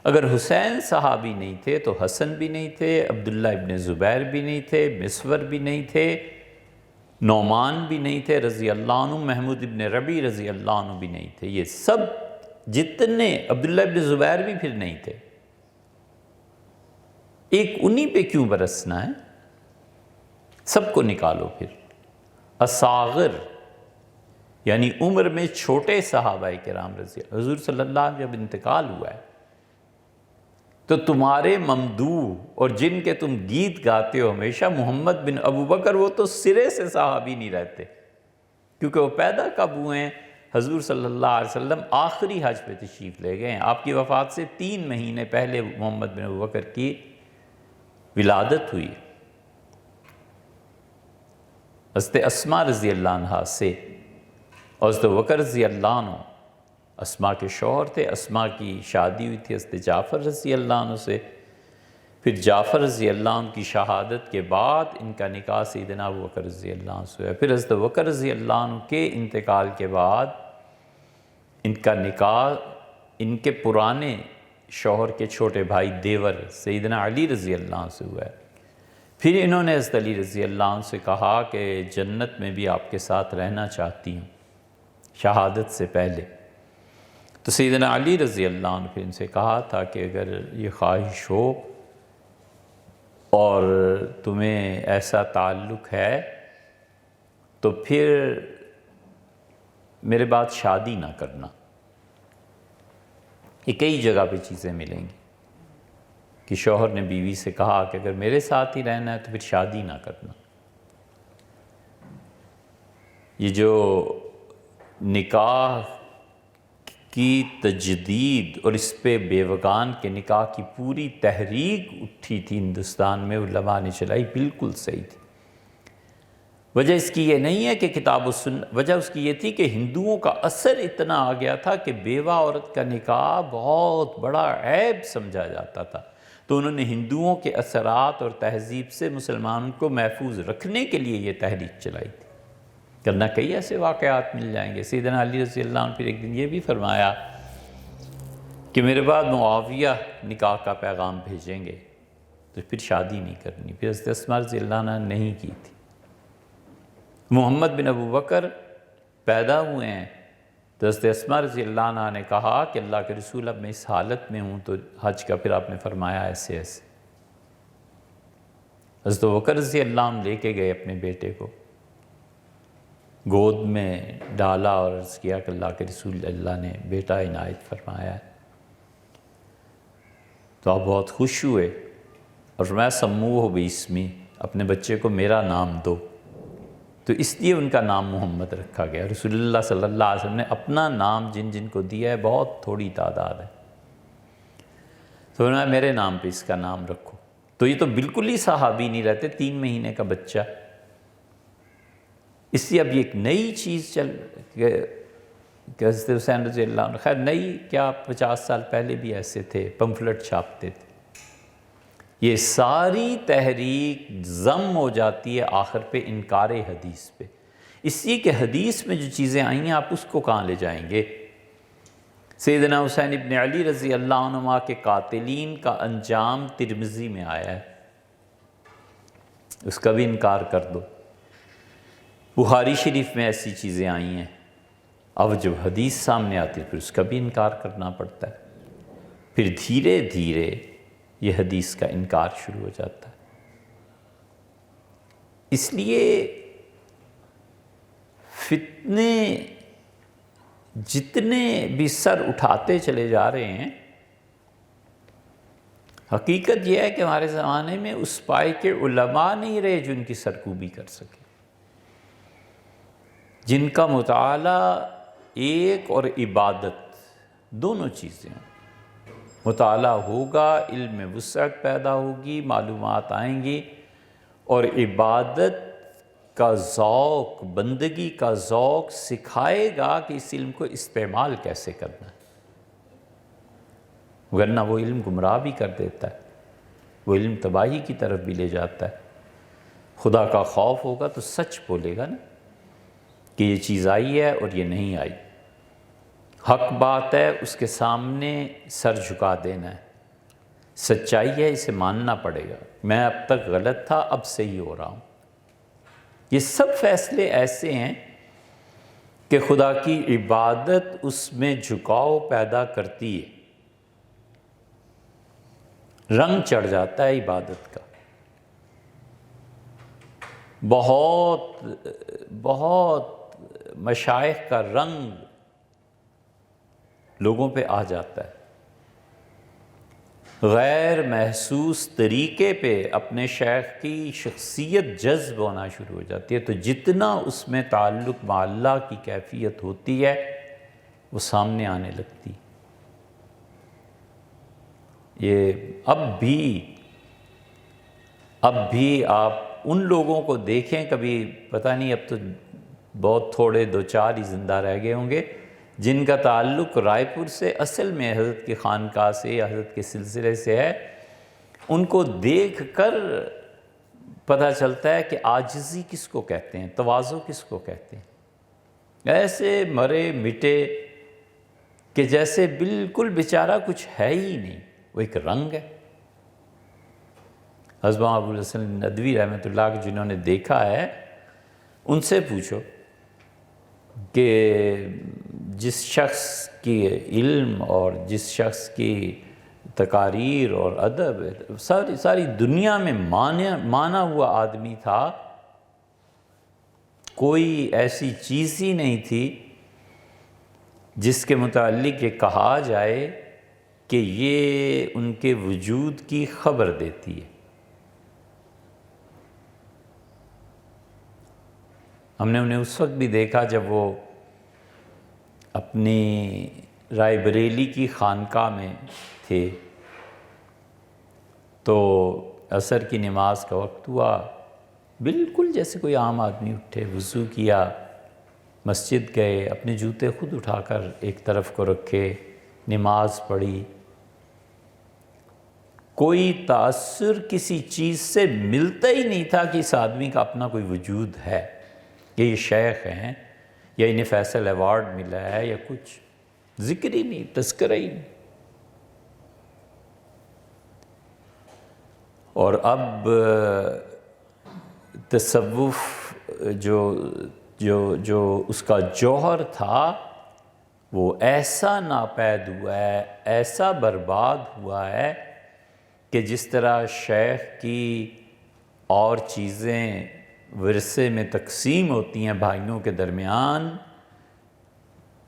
اگر حسین صحابی نہیں تھے تو حسن بھی نہیں تھے، عبداللہ ابن زبیر بھی نہیں تھے، مسور بھی نہیں تھے، نعمان بھی نہیں تھے رضی اللہ عنہ، محمود ابن ربی رضی اللہ عنہ بھی نہیں تھے، یہ سب جتنے، عبداللہ ابن زبیر بھی پھر نہیں تھے۔ ایک انہی پہ کیوں برسنا ہے؟ سب کو نکالو پھر۔ اصاغر یعنی عمر میں چھوٹے صحابہ کرام رضی اللہ، حضور صلی اللہ علیہ وسلم جب انتقال ہوا ہے تو تمہارے ممدوح اور جن کے تم گیت گاتے ہو ہمیشہ، محمد بن ابو بکر، وہ تو سرے سے صحابی نہیں رہتے، کیونکہ وہ پیدا کب ہوئے ہیں؟ حضور صلی اللہ علیہ وسلم آخری حج پہ تشریف لے گئے ہیں، آپ کی وفات سے 3 مہینے پہلے محمد بن ابو بکر کی ولادت ہوئی۔ حضرت اسماء رضی اللہ عنہ سے اور حضرت بکر رضی اللہ عنہ، اسماء کے شوہر تھے، اسماء کی شادی ہوئی تھی حضرت جعفر رضی اللہ عنہ سے، پھر جعفر رضی اللہ عنہ کی شہادت کے بعد ان کا نکاح سیدنا ابو بکر رضی اللہ عنہ سے ہوا، پھر حضرت بکر رضی اللہ عنہ کے انتقال کے بعد ان کا نکاح ان کے پرانے شوہر کے چھوٹے بھائی دیور سیدنا علی رضی اللہ عنہ سے ہوا ہے۔ پھر انہوں نے حضرت علی رضی اللہ عنہ سے کہا کہ جنت میں بھی آپ کے ساتھ رہنا چاہتی ہوں، شہادت سے پہلے۔ تو سیدنا علی رضی اللہ عنہ پھر ان سے کہا تھا کہ اگر یہ خواہش ہو اور تمہیں ایسا تعلق ہے تو پھر میرے بعد شادی نہ کرنا۔ یہ کئی جگہ پہ چیزیں ملیں گی کہ شوہر نے بیوی سے کہا کہ اگر میرے ساتھ ہی رہنا ہے تو پھر شادی نہ کرنا۔ یہ جو نکاح کی تجدید اور اس پہ بیوگان کے نکاح کی پوری تحریک اٹھی تھی ہندوستان میں، علماء نے چلائی، بالکل صحیح تھی۔ وجہ اس کی یہ نہیں ہے کہ کتاب و سنت، وجہ اس کی یہ تھی کہ ہندوؤں کا اثر اتنا آ گیا تھا کہ بیوہ عورت کا نکاح بہت بڑا عیب سمجھا جاتا تھا، تو انہوں نے ہندوؤں کے اثرات اور تہذیب سے مسلمانوں کو محفوظ رکھنے کے لیے یہ تحریک چلائی تھی۔ کرنا کئی ایسے واقعات مل جائیں گے۔ سیدنا علی رضی اللہ عنہ پھر ایک دن یہ بھی فرمایا کہ میرے بعد معاویہ نکاح کا پیغام بھیجیں گے تو پھر شادی نہیں کرنی۔ پھر حضرت اسماء رضی اللہ عنہ نے نہیں کی تھی۔ محمد بن ابو بکر پیدا ہوئے ہیں تو حضرت اسماء رضی اللہ عنہ نے کہا کہ اللہ کے رسول اب میں اس حالت میں ہوں، تو حج کا پھر آپ نے فرمایا ایسے ایسے۔ حضرت بکر رضی اللہ عنہ لے کے گئے اپنے بیٹے کو، گود میں ڈالا اور عرض کیا کہ اللہ کے رسول اللہ نے بیٹا عنایت فرمایا ہے۔ تو آپ بہت خوش ہوئے اور فرمایا سموہ باسمی، اپنے بچے کو میرا نام دو۔ تو اس لیے ان کا نام محمد رکھا گیا۔ رسول اللہ صلی اللہ علیہ وسلم نے اپنا نام جن جن کو دیا ہے بہت تھوڑی تعداد ہے، تو فرمایا میرے نام پہ اس کا نام رکھو۔ تو یہ تو بالکل ہی صحابی نہیں رہتے، 3 مہینے کا بچہ۔ اس لیے اب یہ ایک نئی چیز چل کہ حضرت حسین رضی اللہ عنہ، خیر نئی کیا، 50 سال پہلے بھی ایسے تھے، پمفلٹ چھاپتے تھے۔ یہ ساری تحریک ضم ہو جاتی ہے آخر پہ انکار حدیث پہ، اس لیے کہ حدیث میں جو چیزیں آئی ہیں آپ اس کو کہاں لے جائیں گے؟ سیدنا حسین ابن علی رضی اللہ عنہما کے قاتلین کا انجام ترمذی میں آیا ہے، اس کا بھی انکار کر دو۔ بخاری شریف میں ایسی چیزیں آئی ہیں، اب جب حدیث سامنے آتی ہے پھر اس کا بھی انکار کرنا پڑتا ہے، پھر دھیرے دھیرے یہ حدیث کا انکار شروع ہو جاتا ہے۔ اس لیے فتنے جتنے بھی سر اٹھاتے چلے جا رہے ہیں، حقیقت یہ ہے کہ ہمارے زمانے میں اس پائے کے علماء نہیں رہے جو ان کی سرکوبی کر سکے، جن کا مطالعہ ایک اور عبادت دونوں چیزیں ہیں۔ مطالعہ ہوگا، علم میں وسعت پیدا ہوگی، معلومات آئیں گی، اور عبادت کا ذوق، بندگی کا ذوق سکھائے گا کہ اس علم کو استعمال کیسے کرنا ہے، ورنہ وہ علم گمراہ بھی کر دیتا ہے، وہ علم تباہی کی طرف بھی لے جاتا ہے۔ خدا کا خوف ہوگا تو سچ بولے گا نا کہ یہ چیز آئی ہے اور یہ نہیں آئی، حق بات ہے اس کے سامنے سر جھکا دینا ہے، سچائی ہے اسے ماننا پڑے گا، میں اب تک غلط تھا اب صحیح ہو رہا ہوں۔ یہ سب فیصلے ایسے ہیں کہ خدا کی عبادت اس میں جھکاؤ پیدا کرتی ہے، رنگ چڑھ جاتا ہے عبادت کا، بہت بہت مشائخ کا رنگ لوگوں پہ آ جاتا ہے، غیر محسوس طریقے پہ اپنے شیخ کی شخصیت جذب ہونا شروع ہو جاتی ہے، تو جتنا اس میں تعلق مع اللہ کی کیفیت ہوتی ہے وہ سامنے آنے لگتی۔ یہ اب بھی آپ ان لوگوں کو دیکھیں، کبھی پتہ نہیں اب تو بہت تھوڑے 2-4 ہی زندہ رہ گئے ہوں گے جن کا تعلق رائے پور سے اصل میں حضرت کی خانقاہ سے یا حضرت کے سلسلے سے ہے، ان کو دیکھ کر پتہ چلتا ہے کہ عاجزی کس کو کہتے ہیں، تواضع کس کو کہتے ہیں، ایسے مرے مٹے کہ جیسے بالکل بیچارہ کچھ ہے ہی نہیں، وہ ایک رنگ ہے۔ حضرت ابو الحسن ندوی رحمۃ اللہ کے جنہوں نے دیکھا ہے ان سے پوچھو کہ جس شخص کی علم اور جس شخص کی تقاریر اور ادب ساری دنیا میں مانا ہوا آدمی تھا، کوئی ایسی چیز ہی نہیں تھی جس کے متعلق یہ کہا جائے کہ یہ ان کے وجود کی خبر دیتی ہے۔ ہم نے انہیں اس وقت بھی دیکھا جب وہ اپنی رائے بریلی کی خانقاہ میں تھے، تو عصر کی نماز کا وقت ہوا، بالکل جیسے کوئی عام آدمی اٹھے، وضو کیا، مسجد گئے، اپنے جوتے خود اٹھا کر ایک طرف کو رکھے، نماز پڑھی، کوئی تاثر کسی چیز سے ملتا ہی نہیں تھا کہ اس آدمی کا اپنا کوئی وجود ہے، کہ یہ شیخ ہیں یا انہیں فیصل ایوارڈ ملا ہے یا کچھ، ذکر ہی نہیں، تذکرہ ہی نہیں۔ اور اب تصوف جو اس کا جوہر تھا وہ ایسا ناپید ہوا ہے، ایسا برباد ہوا ہے کہ جس طرح شیخ کی اور چیزیں ورثے میں تقسیم ہوتی ہیں بھائیوں کے درمیان،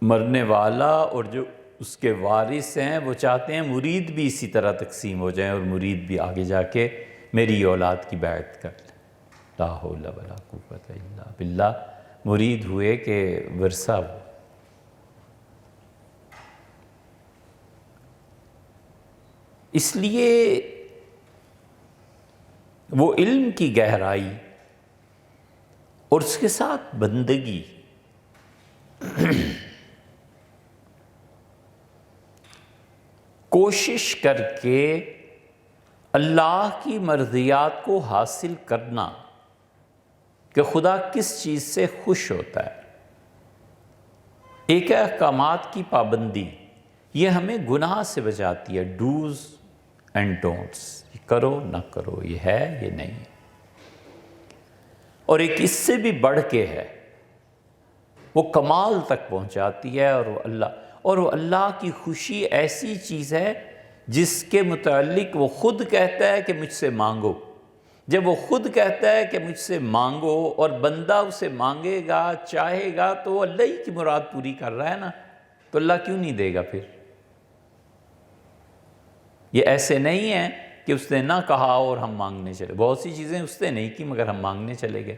مرنے والا اور جو اس کے وارث ہیں وہ چاہتے ہیں مرید بھی اسی طرح تقسیم ہو جائیں اور مرید بھی آگے جا کے میری اولاد کی بیعت کر لیں۔ لا حول ولا قوت الا باللہ، مرید ہوئے کہ ورثہ ہو۔ اس لیے وہ علم کی گہرائی اور اس کے ساتھ بندگی، کوشش کر کے اللہ کی مرضیات کو حاصل کرنا کہ خدا کس چیز سے خوش ہوتا ہے۔ ایک ہے احکامات کی پابندی، یہ ہمیں گناہ سے بچاتی ہے، ڈوز اینڈ ڈونٹس، یہ کرو نہ کرو، یہ ہے یہ نہیں۔ اور ایک اس سے بھی بڑھ کے ہے، وہ کمال تک پہنچاتی ہے، اور وہ اللہ کی خوشی ایسی چیز ہے جس کے متعلق وہ خود کہتا ہے کہ مجھ سے مانگو۔ جب وہ خود کہتا ہے کہ مجھ سے مانگو اور بندہ اسے مانگے گا، چاہے گا، تو وہ اللہ ہی کی مراد پوری کر رہا ہے نا، تو اللہ کیوں نہیں دے گا پھر؟ یہ ایسے نہیں ہے کہ اس نے نہ کہا اور ہم مانگنے چلے، بہت سی چیزیں اس نے نہیں کی مگر ہم مانگنے چلے گئے۔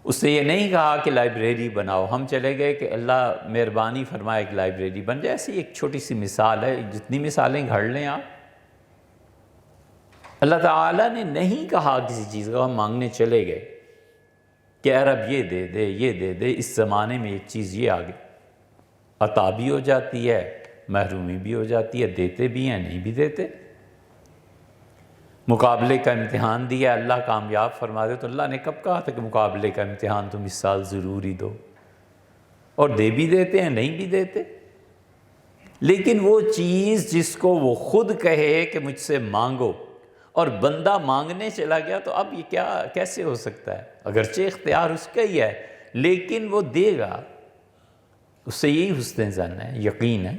اس نے یہ نہیں کہا کہ لائبریری بناؤ، ہم چلے گئے کہ اللہ مہربانی فرمائے ایک لائبریری بن جائے۔ ایسی ایک چھوٹی سی مثال ہے، جتنی مثالیں گھڑ لیں آپ۔ اللہ تعالیٰ نے نہیں کہا کسی چیز کا، ہم مانگنے چلے گئے کہ اے رب یہ دے دے یہ دے دے۔ اس زمانے میں ایک چیز یہ آگے عطا بھی ہو جاتی ہے، محرومی بھی ہو جاتی ہے، دیتے بھی ہیں نہیں بھی دیتے۔ مقابلے کا امتحان دیا، اللہ کامیاب فرما دے، تو اللہ نے کب کہا تھا کہ مقابلے کا امتحان تم اس سال ضرور ہی دو؟ اور دے بھی دیتے ہیں نہیں بھی دیتے۔ لیکن وہ چیز جس کو وہ خود کہے کہ مجھ سے مانگو اور بندہ مانگنے چلا گیا، تو اب یہ کیسے ہو سکتا ہے؟ اگرچہ اختیار اس کا ہی ہے لیکن وہ دے گا، اس سے یہی حسن ظن ہے، یقین ہے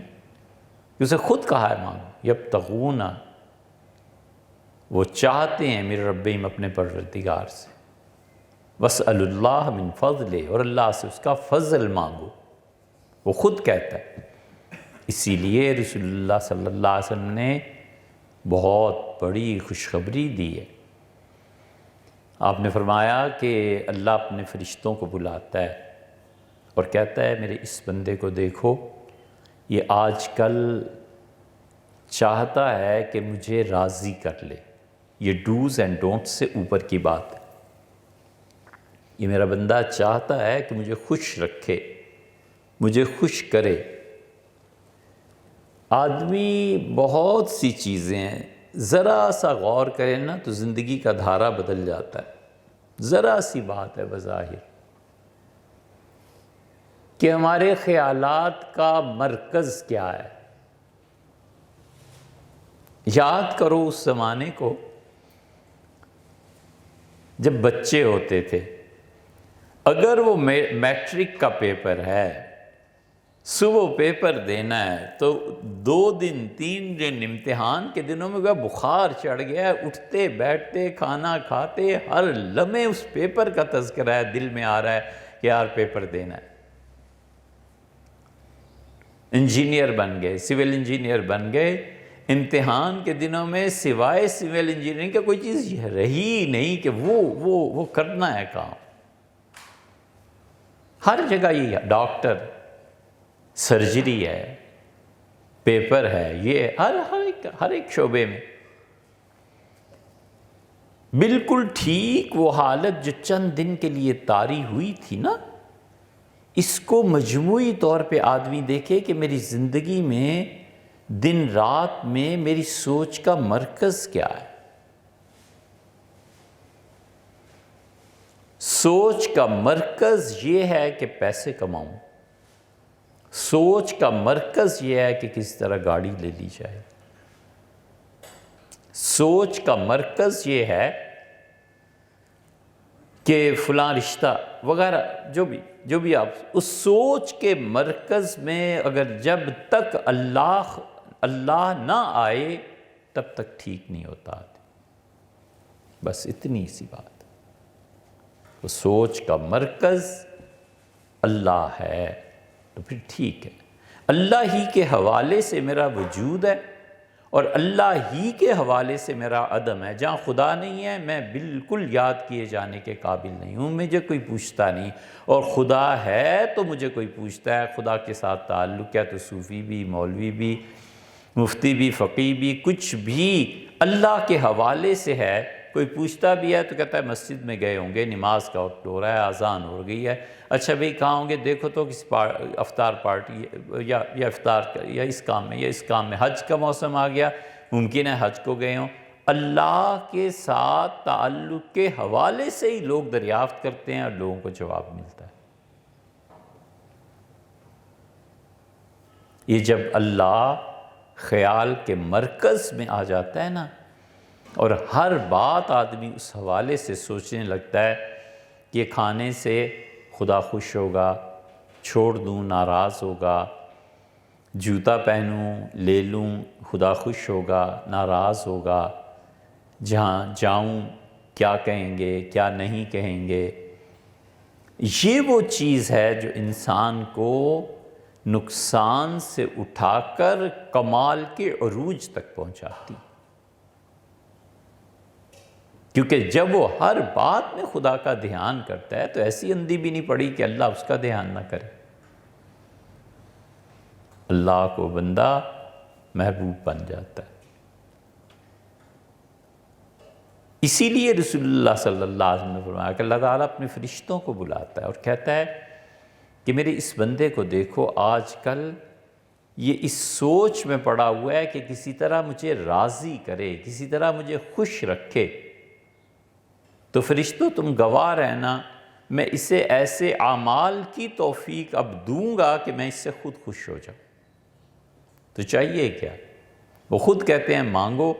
کہ اسے خود کہا ہے مانگو۔ یبتغون، وہ چاہتے ہیں میرے ربہم، اپنے پروردگار سے، واسألوا اللہ من فضلہ، اور اللہ سے اس کا فضل مانگو، وہ خود کہتا ہے۔ اسی لیے رسول اللہ صلی اللہ علیہ وسلم نے بہت بڑی خوشخبری دی ہے۔ آپ نے فرمایا کہ اللہ اپنے فرشتوں کو بلاتا ہے اور کہتا ہے میرے اس بندے کو دیکھو، یہ آج کل چاہتا ہے کہ مجھے راضی کر لے۔ یہ ڈوز اینڈ ڈونٹس سے اوپر کی بات ہے۔ یہ میرا بندہ چاہتا ہے کہ مجھے خوش رکھے، مجھے خوش کرے۔ آدمی بہت سی چیزیں ہیں، ذرا سا غور کرے نا تو زندگی کا دھارا بدل جاتا ہے۔ ذرا سی بات ہے بظاہر کہ ہمارے خیالات کا مرکز کیا ہے۔ یاد کرو اس زمانے کو جب بچے ہوتے تھے، اگر وہ میٹرک کا پیپر ہے، صبح پیپر دینا ہے، تو 2 دن 3 دن امتحان کے دنوں میں بخار چڑھ گیا ہے، اٹھتے بیٹھتے کھانا کھاتے ہر لمحے اس پیپر کا تذکرہ ہے، دل میں آ رہا ہے کہ یار پیپر دینا ہے۔ انجینئر بن گئے، سول انجینئر بن گئے، امتحان کے دنوں میں سوائے سول انجینئرنگ کا کوئی چیز رہی نہیں کہ وہ کرنا ہے کام۔ ہر جگہ یہ ڈاکٹر، سرجری ہے، پیپر ہے، یہ ہر ایک شعبے میں۔ بالکل ٹھیک وہ حالت جو چند دن کے لیے طاری ہوئی تھی نا، اس کو مجموعی طور پہ آدمی دیکھے کہ میری زندگی میں دن رات میں میری سوچ کا مرکز کیا ہے۔ سوچ کا مرکز یہ ہے کہ پیسے کماؤں، سوچ کا مرکز یہ ہے کہ کس طرح گاڑی لے لی جائے، سوچ کا مرکز یہ ہے کہ فلاں رشتہ وغیرہ جو بھی آپ، اس سوچ کے مرکز میں اگر جب تک اللہ نہ آئے تب تک ٹھیک نہیں ہوتا۔ بس اتنی سی بات. وہ سوچ کا مرکز اللہ ہے تو پھر ٹھیک ہے. اللہ ہی کے حوالے سے میرا وجود ہے اور اللہ ہی کے حوالے سے میرا عدم ہے. جہاں خدا نہیں ہے میں بالکل یاد کیے جانے کے قابل نہیں ہوں، مجھے کوئی پوچھتا نہیں. اور خدا ہے تو مجھے کوئی پوچھتا ہے. خدا کے ساتھ تعلق ہے تو صوفی بھی، مولوی بھی، مفتی بھی، فقیہ بھی، کچھ بھی اللہ کے حوالے سے ہے. کوئی پوچھتا بھی ہے تو کہتا ہے مسجد میں گئے ہوں گے، نماز کا وقت ہو رہا ہے، اذان ہو گئی ہے. اچھا بھئی کہاں ہوں گے؟ دیکھو تو کسی افطار پارٹی یا افطار یا اس کام میں یا اس کام میں. حج کا موسم آ گیا، ممکن ہے حج کو گئے ہوں. اللہ کے ساتھ تعلق کے حوالے سے ہی لوگ دریافت کرتے ہیں اور لوگوں کو جواب ملتا ہے. یہ جب اللہ خیال کے مرکز میں آ جاتا ہے نا، اور ہر بات آدمی اس حوالے سے سوچنے لگتا ہے کہ یہ کھانے سے خدا خوش ہوگا، چھوڑ دوں ناراض ہوگا، جوتا پہنوں لے لوں خدا خوش ہوگا ناراض ہوگا، جہاں جاؤں کیا کہیں گے کیا نہیں کہیں گے. یہ وہ چیز ہے جو انسان کو نقصان سے اٹھا کر کمال کے عروج تک پہنچاتی. کیونکہ جب وہ ہر بات میں خدا کا دھیان کرتا ہے تو ایسی اندھی بھی نہیں پڑی کہ اللہ اس کا دھیان نہ کرے. اللہ کو بندہ محبوب بن جاتا ہے. اسی لیے رسول اللہ صلی اللہ علیہ وسلم نے فرمایا کہ اللہ تعالیٰ اپنے فرشتوں کو بلاتا ہے اور کہتا ہے کہ میرے اس بندے کو دیکھو، آج کل یہ اس سوچ میں پڑا ہوا ہے کہ کسی طرح مجھے راضی کرے، کسی طرح مجھے خوش رکھے. تو فرشتوں تم گواہ رہنا، میں اسے ایسے اعمال کی توفیق اب دوں گا کہ میں اس سے خود خوش ہو جاؤں. تو چاہیے کیا؟ وہ خود کہتے ہیں مانگو.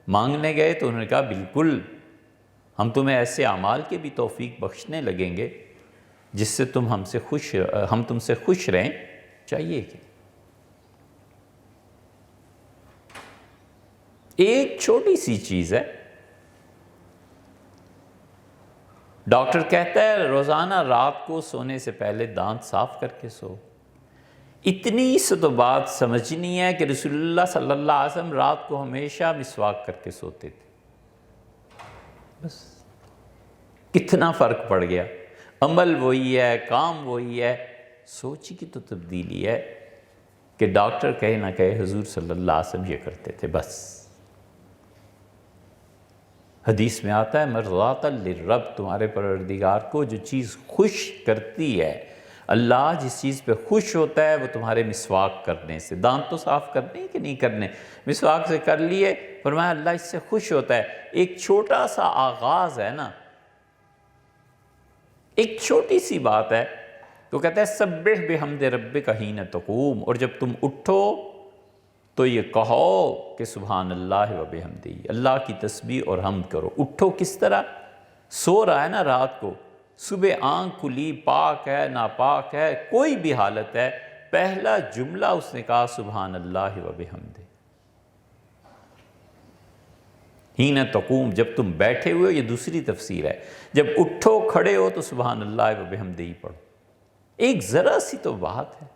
مانگنے گئے تو انہوں نے کہا بالکل ہم تمہیں ایسے اعمال کے بھی توفیق بخشنے لگیں گے جس سے ہم تم سے خوش رہیں. چاہیے کیا؟ ایک چھوٹی سی چیز ہے. ڈاکٹر کہتا ہے روزانہ رات کو سونے سے پہلے دانت صاف کر کے سو. اتنی سے تو بات سمجھنی ہے کہ رسول اللہ صلی اللہ علیہ وسلم رات کو ہمیشہ مسواک کر کے سوتے تھے. بس کتنا فرق پڑ گیا. عمل وہی ہے، کام وہی ہے، سوچ کی تو تبدیلی ہے کہ ڈاکٹر کہے نہ کہے حضور صلی اللہ علیہ وسلم یہ کرتے تھے. بس حدیث میں آتا ہے مرضات للرب، تمہارے پروردگار کو جو چیز خوش کرتی ہے، اللہ جس چیز پہ خوش ہوتا ہے وہ تمہارے مسواک کرنے سے. دانت تو صاف کرنے کہ نہیں کرنے، مسواک سے کر لیے، فرمایا اللہ اس سے خوش ہوتا ہے. ایک چھوٹا سا آغاز ہے نا، ایک چھوٹی سی بات ہے. تو کہتا ہے سبح بحمد ربک حین تقوم، اور جب تم اٹھو تو یہ کہو کہ سبحان اللہ و بحمدہ، اللہ کی تسبیح اور حمد کرو. اٹھو کس طرح؟ سو رہا ہے نا رات کو، صبح آنکھ کھلی، پاک ہے ناپاک ہے کوئی بھی حالت ہے، پہلا جملہ اس نے کہا سبحان اللہ و بحمدہ. حین تقوم، جب تم بیٹھے ہوئے، یہ دوسری تفسیر ہے، جب اٹھو کھڑے ہو تو سبحان اللہ و بحمدہ ہی پڑھو. ایک ذرا سی تو بات ہے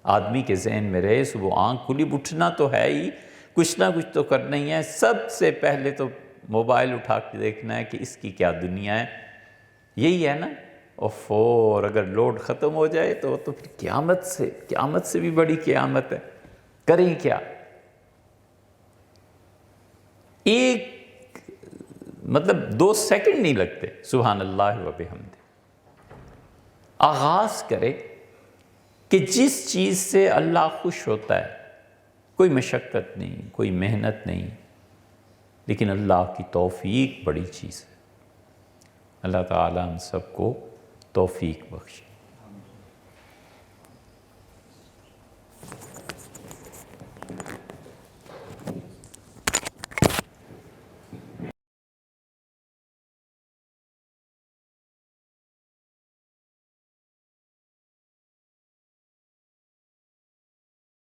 آدمی کے ذہن میں رہے. صبح آنکھ کھلی، اٹھنا تو ہے ہی، کچھ نہ کچھ تو کرنا ہی ہے. سب سے پہلے تو موبائل اٹھا کے دیکھنا ہے کہ اس کی کیا دنیا ہے. یہی ہے نا. اور اگر لوڈ ختم ہو جائے تو پھر قیامت سے بھی بڑی قیامت ہے. کریں کیا؟ ایک 2 سیکنڈ نہیں لگتے. سبحان اللہ و بحمدہ آغاز کرے کہ جس چیز سے اللہ خوش ہوتا ہے، کوئی مشقت نہیں، کوئی محنت نہیں، لیکن اللہ کی توفیق بڑی چیز ہے. اللہ تعالیٰ ہم سب کو توفیق بخشے.